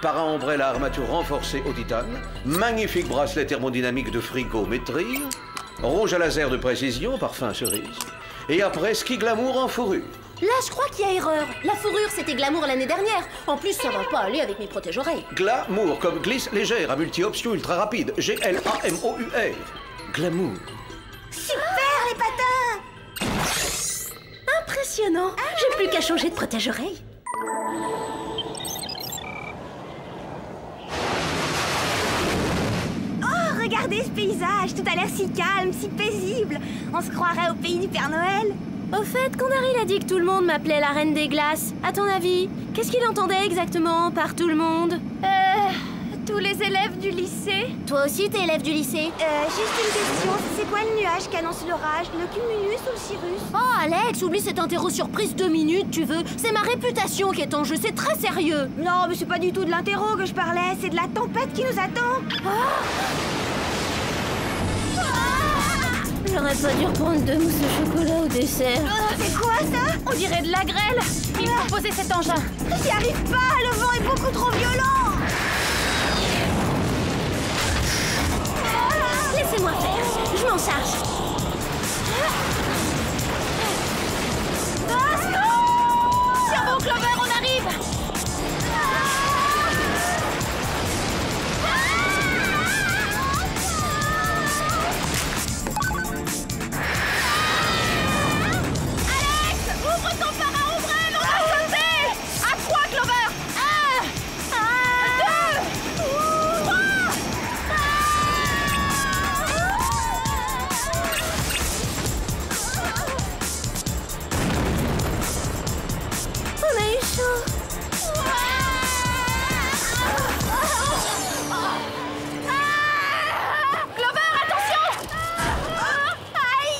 Para-ombrelle à armature renforcée au titane, magnifique bracelet thermodynamique de frigométrie, rouge à laser de précision, parfum cerise, et après ski glamour en fourrure. Là, je crois qu'il y a erreur. La fourrure, c'était glamour l'année dernière. En plus, ça va pas aller avec mes protège-oreilles. Glamour, comme glisse légère à multi-option ultra rapide. G-L-A-M-O-U-R. Glamour. Super, les patins! Impressionnant. J'ai plus qu'à changer de protège-oreilles. Oh, regardez ce paysage. Tout a l'air si calme, si paisible. On se croirait au pays du Père Noël. Au fait, Condary a dit que tout le monde m'appelait la reine des glaces. À ton avis, qu'est-ce qu'il entendait exactement par tout le monde? tous les élèves du lycée. Toi aussi, t'es élève du lycée? Juste une question. C'est quoi le nuage qui annonce l'orage? Le cumulus ou le cirrus? Oh, Alex, oublie cette interro surprise 2 minutes, tu veux. C'est ma réputation qui est en jeu, c'est très sérieux. Non, mais c'est pas du tout de l'interro que je parlais. C'est de la tempête qui nous attend. J'aurais pas dû reprendre 2 mousses au chocolat au dessert. C'est quoi ça? On dirait de la grêle. Il faut poser cet engin. J'y arrive pas, le vent est beaucoup trop violent. Laissez-moi faire, je m'en charge. Tiens bon, Clover, on arrive. Ouvre ton para-ombrelle, on a sauté! À 3, Clover! 1, 2, 3! On a eu chaud. Clover, attention! Aïe!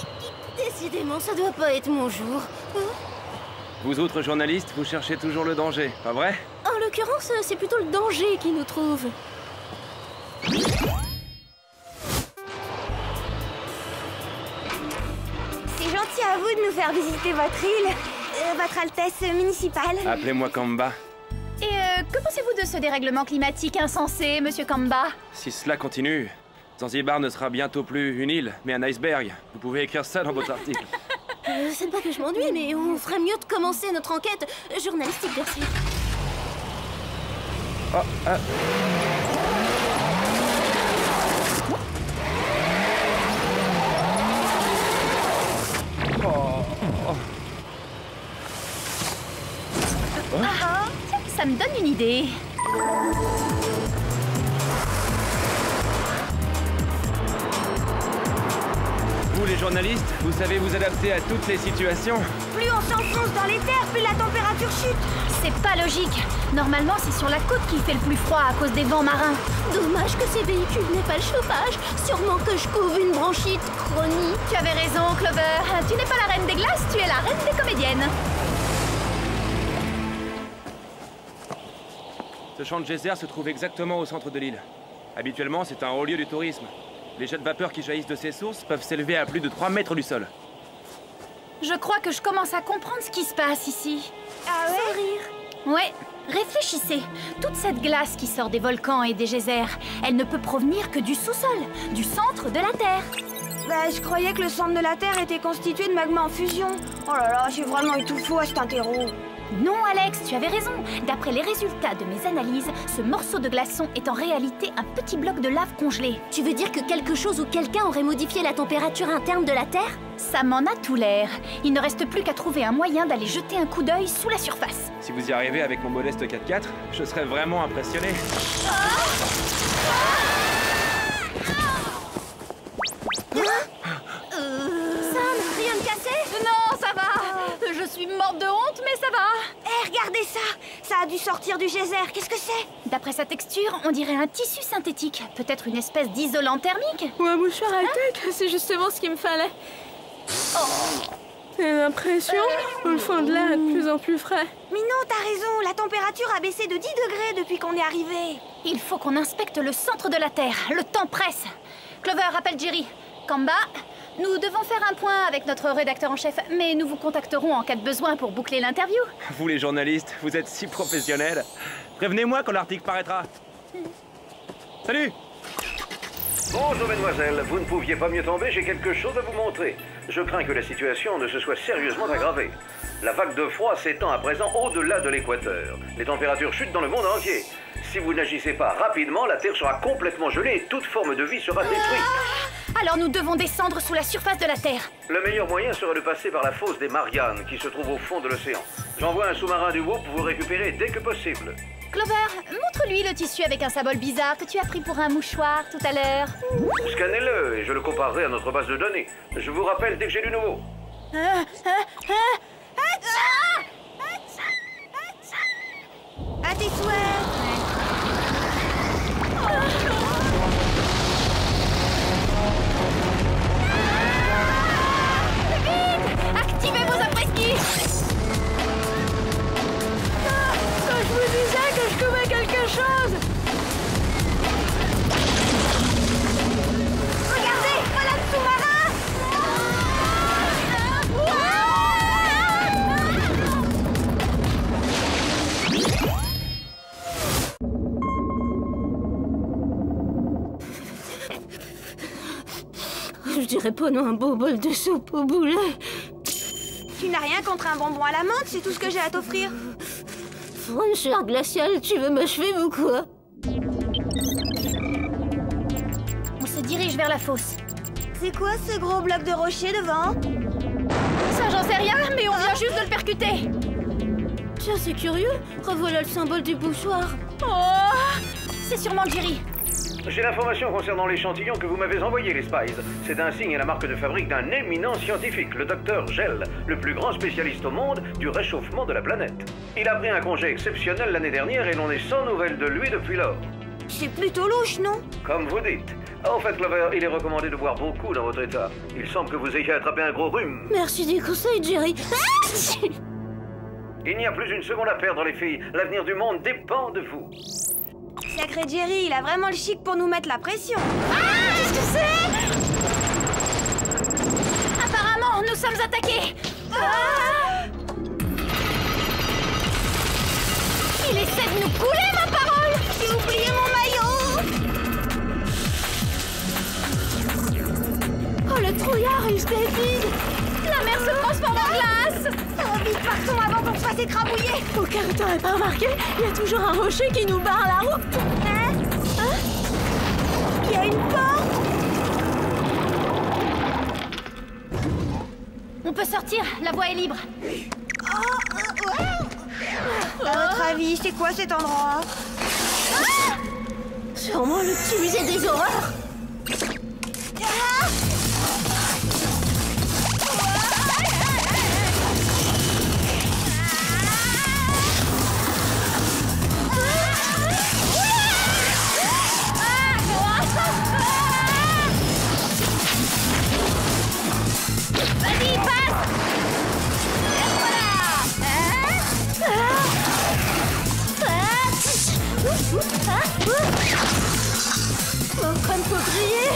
Décidément, ça doit pas être mon jour. Vous autres journalistes, vous cherchez toujours le danger, pas vrai? En l'occurrence, c'est plutôt le danger qui nous trouve. C'est gentil à vous de nous faire visiter votre île. Votre Altesse municipale. Appelez-moi Kamba. Et que pensez-vous de ce dérèglement climatique insensé, monsieur Kamba? Si cela continue, Zanzibar ne sera bientôt plus une île, mais un iceberg. Vous pouvez écrire ça dans votre article. C'est pas que je m'ennuie, mais on ferait mieux de commencer notre enquête journalistique, merci. Oh, Tiens, ça me donne une idée. Vous les journalistes, vous savez vous adapter à toutes les situations. Plus on s'enfonce dans les terres, plus la température chute. C'est pas logique. Normalement, c'est sur la côte qu'il fait le plus froid à cause des vents marins. Dommage que ces véhicules n'aient pas le chauffage. Sûrement que je couvre une bronchite chronique. Tu avais raison, Clover. Tu n'es pas la reine des glaces, tu es la reine des comédiennes. Ce champ de geyser se trouve exactement au centre de l'île. Habituellement, c'est un haut lieu du tourisme. Les jets de vapeur qui jaillissent de ces sources peuvent s'élever à plus de 3 mètres du sol. Je crois que je commence à comprendre ce qui se passe ici. Ah ouais? Sans rire. Ouais, réfléchissez. Toute cette glace qui sort des volcans et des geysers, elle ne peut provenir que du sous-sol, du centre de la Terre. Bah, je croyais que le centre de la Terre était constitué de magma en fusion. Oh là là, j'ai vraiment eu tout faux à cet interro. Non, Alex, tu avais raison. D'après les résultats de mes analyses, ce morceau de glaçon est en réalité un petit bloc de lave congelé. Tu veux dire que quelque chose ou quelqu'un aurait modifié la température interne de la Terre? Ça m'en a tout l'air. Il ne reste plus qu'à trouver un moyen d'aller jeter un coup d'œil sous la surface. Si vous y arrivez avec mon modeste 4x4, je serais vraiment impressionné. Sam, rien de cassé? Non, ça va. Je suis morte de honte, mais ça va. Eh, regardez ça! Ça a dû sortir du geyser, qu'est-ce que c'est? D'après sa texture, on dirait un tissu synthétique. Peut-être une espèce d'isolant thermique. Ou un mouchoir high-tech, c'est justement ce qu'il me fallait. J'ai l'impression que le fond de l'air est de plus en plus frais. Mais non, t'as raison, la température a baissé de 10 degrés depuis qu'on est arrivé. Il faut qu'on inspecte le centre de la Terre. Le temps presse. Clover, rappelle Jerry. Kamba, nous devons faire un point avec notre rédacteur en chef, mais nous vous contacterons en cas de besoin pour boucler l'interview. Vous les journalistes, vous êtes si professionnels. Prévenez-moi quand l'article paraîtra. Salut! Bonjour mesdemoiselles, vous ne pouviez pas mieux tomber, j'ai quelque chose à vous montrer. Je crains que la situation ne se soit sérieusement aggravée. La vague de froid s'étend à présent au-delà de l'équateur. Les températures chutent dans le monde entier. Si vous n'agissez pas rapidement, la Terre sera complètement gelée et toute forme de vie sera détruite. Alors nous devons descendre sous la surface de la Terre. Le meilleur moyen serait de passer par la fosse des Mariannes qui se trouve au fond de l'océan. J'envoie un sous-marin du groupe pour vous récupérer dès que possible. Clover, montre-lui le tissu avec un symbole bizarre que tu as pris pour un mouchoir tout à l'heure. Scannez-le et je le comparerai à notre base de données. Je vous rappelle dès que j'ai du nouveau. À tes souhaits. Je dirais pas non un beau bol de soupe au boulet. Tu n'as rien contre un bonbon à la menthe, c'est tout ce que j'ai à t'offrir. Francheur glaciale, tu veux m'achever ou quoi? On se dirige vers la fosse. C'est quoi ce gros bloc de rocher devant? Ça, j'en sais rien, mais on vient juste de le percuter. Tiens, c'est curieux. Revoilà le symbole du poussoir. Oh! C'est sûrement Jerry. J'ai l'information concernant l'échantillon que vous m'avez envoyé, les Spies. C'est un signe à la marque de fabrique d'un éminent scientifique, le docteur Gell, le plus grand spécialiste au monde du réchauffement de la planète. Il a pris un congé exceptionnel l'année dernière et l'on est sans nouvelles de lui depuis lors. C'est plutôt louche, non? Comme vous dites. En fait, Clover, il est recommandé de boire beaucoup dans votre état. Il semble que vous ayez attrapé un gros rhume. Merci des conseils, Jerry. Il n'y a plus une seconde à perdre, les filles. L'avenir du monde dépend de vous. Sacré Jerry, il a vraiment le chic pour nous mettre la pression. Ah! Qu'est-ce que c'est? Apparemment, nous sommes attaqués. Ah! Il essaie de nous couler, ma parole. J'ai oublié mon maillot. Oh, le trouillard, il se dévide. La mer se transforme en glace. Oh, vite, partons avant qu'on se fasse écrabouiller. Au cas où t'aurais pas remarqué, il y a toujours un rocher qui nous barre la route. Hein? Il y a une porte. On peut sortir, la voie est libre. À votre avis, c'est quoi cet endroit? Sûrement le petit musée des horreurs. Vas-y, passe. Oh, comme faut crier.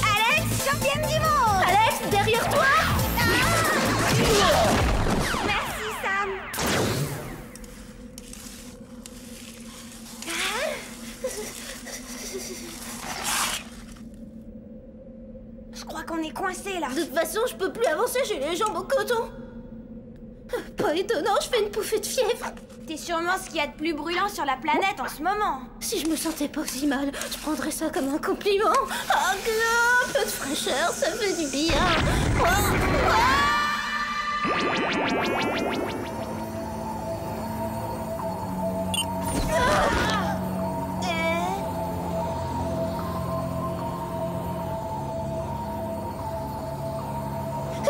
Alex, championne du monde. Alex, derrière toi. Merci, Sam. Je crois qu'on est coincé là. De toute façon, je peux plus avancer, j'ai les jambes au coton. Pas étonnant, je fais une pouffée de fièvre. T'es sûrement ce qu'il y a de plus brûlant sur la planète en ce moment. Si je me sentais pas aussi mal, je prendrais ça comme un compliment. Ah, un peu de fraîcheur, ça fait du bien.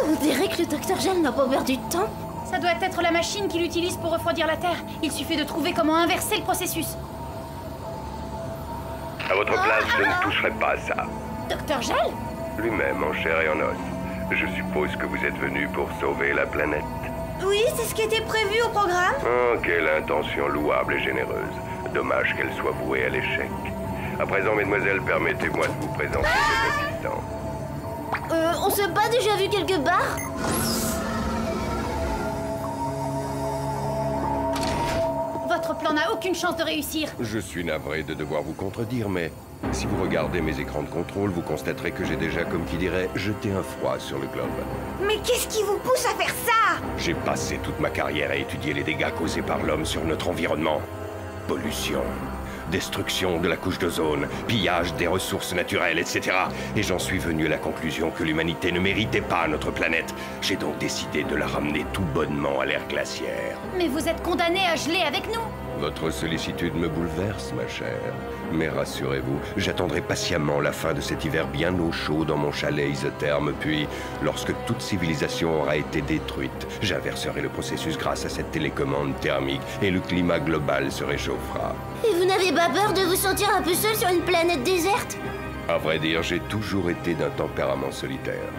On dirait que le docteur Gell n'a pas perdu de temps. Ça doit être la machine qu'il utilise pour refroidir la Terre. Il suffit de trouver comment inverser le processus. À votre place, je ne toucherai pas à ça. Docteur Gell? Lui-même, en chair et en os. Je suppose que vous êtes venu pour sauver la planète. Oui, c'est ce qui était prévu au programme. Oh, quelle intention louable et généreuse. Dommage qu'elle soit vouée à l'échec. À présent, mesdemoiselles, permettez-moi de vous présenter cet assistant. On s'est pas déjà vu quelque part? Votre plan n'a aucune chance de réussir. Je suis navré de devoir vous contredire, mais si vous regardez mes écrans de contrôle, vous constaterez que j'ai déjà, comme qui dirait, jeté un froid sur le globe. Mais qu'est-ce qui vous pousse à faire ça? J'ai passé toute ma carrière à étudier les dégâts causés par l'homme sur notre environnement. Pollution, destruction de la couche d'ozone, pillage des ressources naturelles, etc. Et j'en suis venu à la conclusion que l'humanité ne méritait pas notre planète. J'ai donc décidé de la ramener tout bonnement à l'ère glaciaire. Mais vous êtes condamné à geler avec nous. Votre sollicitude me bouleverse, ma chère. Mais rassurez-vous, j'attendrai patiemment la fin de cet hiver bien au chaud dans mon chalet isotherme, puis, lorsque toute civilisation aura été détruite, j'inverserai le processus grâce à cette télécommande thermique et le climat global se réchauffera. Et vous n'avez pas peur de vous sentir un peu seul sur une planète déserte? À vrai dire, j'ai toujours été d'un tempérament solitaire.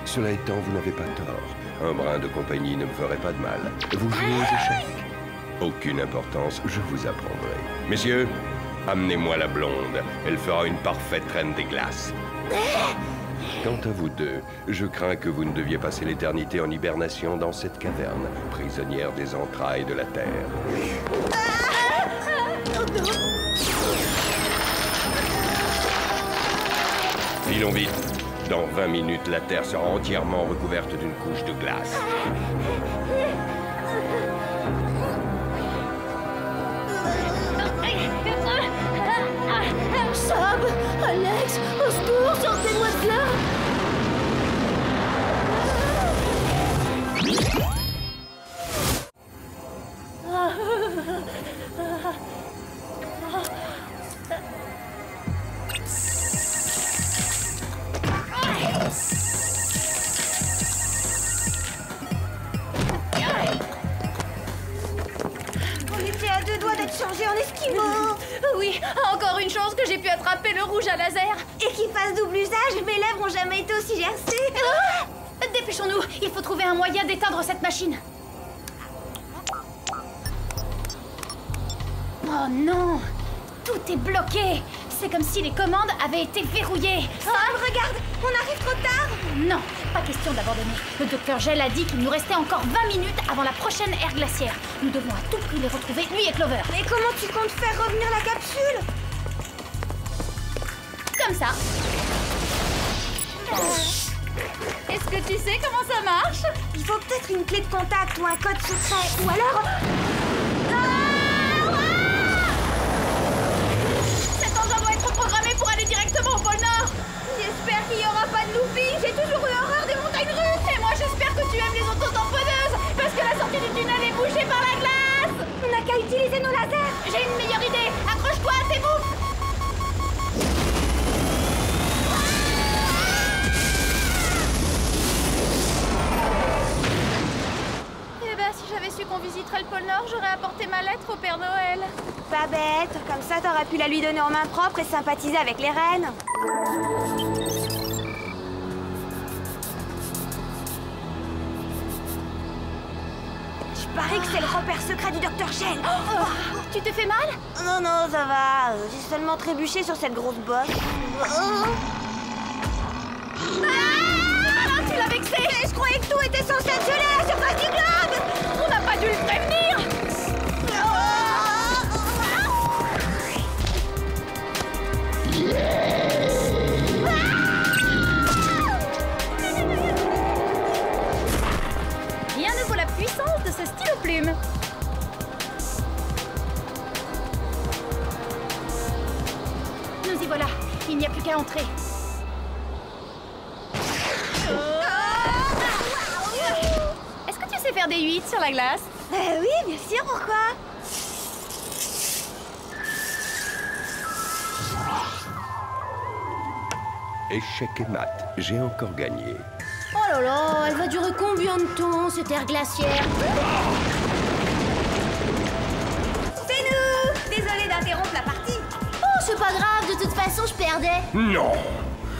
Cela étant, vous n'avez pas tort. Un brin de compagnie ne me ferait pas de mal. Vous jouez aux échecs? Aucune importance, je vous apprendrai. Messieurs, amenez-moi la blonde. Elle fera une parfaite reine des glaces. Quant à vous deux, je crains que vous ne deviez passer l'éternité en hibernation dans cette caverne, prisonnière des entrailles de la Terre. Filons vite. Dans 20 minutes, la Terre sera entièrement recouverte d'une couche de glace. Sab, Alex, au secours, sortez-moi de là! On était à 2 doigts d'être changé en esquimau. Oui, encore une chance que j'ai pu attraper le rouge à laser. Et qu'il fasse double usage, mes lèvres ont jamais été aussi gercées. Dépêchons-nous, il faut trouver un moyen d'éteindre cette machine. Oh non, tout est bloqué. C'est comme si les commandes avaient été verrouillées. Sam, regarde, on arrive trop tard. Non, pas question d'abandonner. Le docteur Gel a dit qu'il nous restait encore 20 minutes avant la prochaine ère glaciaire. Nous devons à tout prix les retrouver, lui et Clover. Mais comment tu comptes faire revenir la capsule? Comme ça. Est-ce que tu sais comment ça marche? Il faut peut-être une clé de contact ou un code secret. Ou alors... Cet engin doit être programmé pour aller directement au pôle Nord. J'espère qu'il n'y aura pas de looping. J'ai toujours eu horreur des montagnes russes. Et moi j'espère que tu aimes les autotamponneuses, parce que la sortie du tunnel est bouchée par la glace. On n'a qu'à utiliser nos lasers. J'ai une meilleure idée. Accroche-toi à tes boucles. Si j'avais su qu'on visiterait le pôle Nord, j'aurais apporté ma lettre au Père Noël. Pas bête, comme ça t'aurais pu la lui donner en main propre et sympathiser avec les reines. Je parie que c'est le repère secret du docteur Gel. Tu t'es fait mal? Non, non, ça va. J'ai seulement trébuché sur cette grosse bosse. Tu l'as vexé! Je croyais que tout était censé être gelé à la surface du globe! On n'a pas dû le prévenir! Rien ne vaut la puissance de ce stylo-plume. Nous y voilà. Il n'y a plus qu'à entrer. Est-ce que tu sais faire des 8 sur la glace? Oui, bien sûr, pourquoi? Échec et mat, j'ai encore gagné. Oh là là, elle va durer combien de temps, cette ère glaciaire? C'est nous! Désolée d'interrompre la partie. Oh, c'est pas grave, de toute façon, je perdais. Non!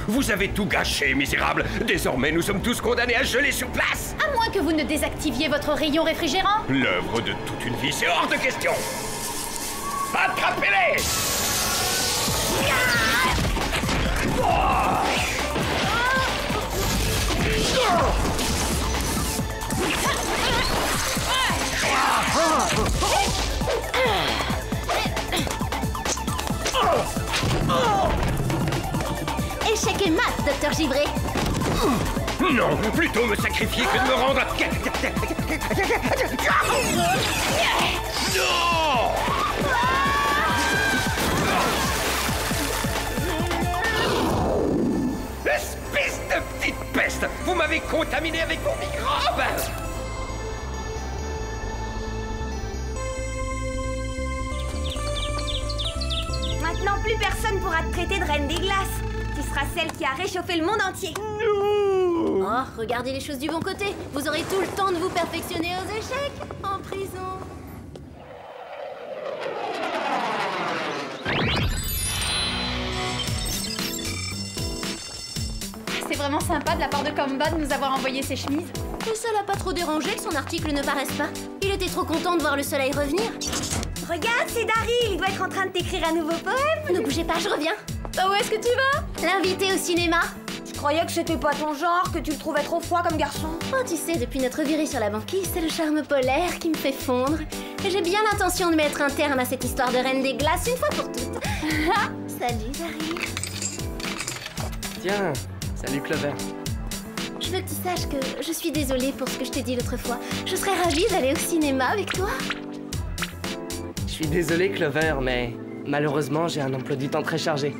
Vous avez tout gâché, misérable! Désormais, nous sommes tous condamnés à geler sur place! À moins que vous ne désactiviez votre rayon réfrigérant. L'œuvre de toute une vie, c'est hors de question! Attrapez-les! Échec et mat, docteur Givré. Non, plutôt me sacrifier que de me rendre... Non! Espèce de petite peste! Vous m'avez contaminé avec vos microbes! Maintenant, plus personne pourra te traiter de reine des glaces. Tu seras celle qui a réchauffé le monde entier. Oh, regardez les choses du bon côté. Vous aurez tout le temps de vous perfectionner aux échecs en prison. C'est vraiment sympa de la part de Combat de nous avoir envoyé ses chemises. Et ça l'a pas trop dérangé que son article ne paraisse pas. Il était trop content de voir le soleil revenir. Regarde, c'est Daryl. Il doit être en train de t'écrire un nouveau poème. Ne bougez pas, je reviens. Où est-ce que tu vas? L'inviter au cinéma. Je croyais que c'était pas ton genre, que tu le trouvais trop froid comme garçon. Oh, tu sais, depuis notre virée sur la banquise, c'est le charme polaire qui me fait fondre. Et j'ai bien l'intention de mettre un terme à cette histoire de reine des glaces une fois pour toutes. Salut, Harry. Tiens, salut Clover. Je veux que tu saches que je suis désolée pour ce que je t'ai dit l'autre fois. Je serais ravie d'aller au cinéma avec toi. Je suis désolé Clover, mais malheureusement j'ai un emploi du temps très chargé.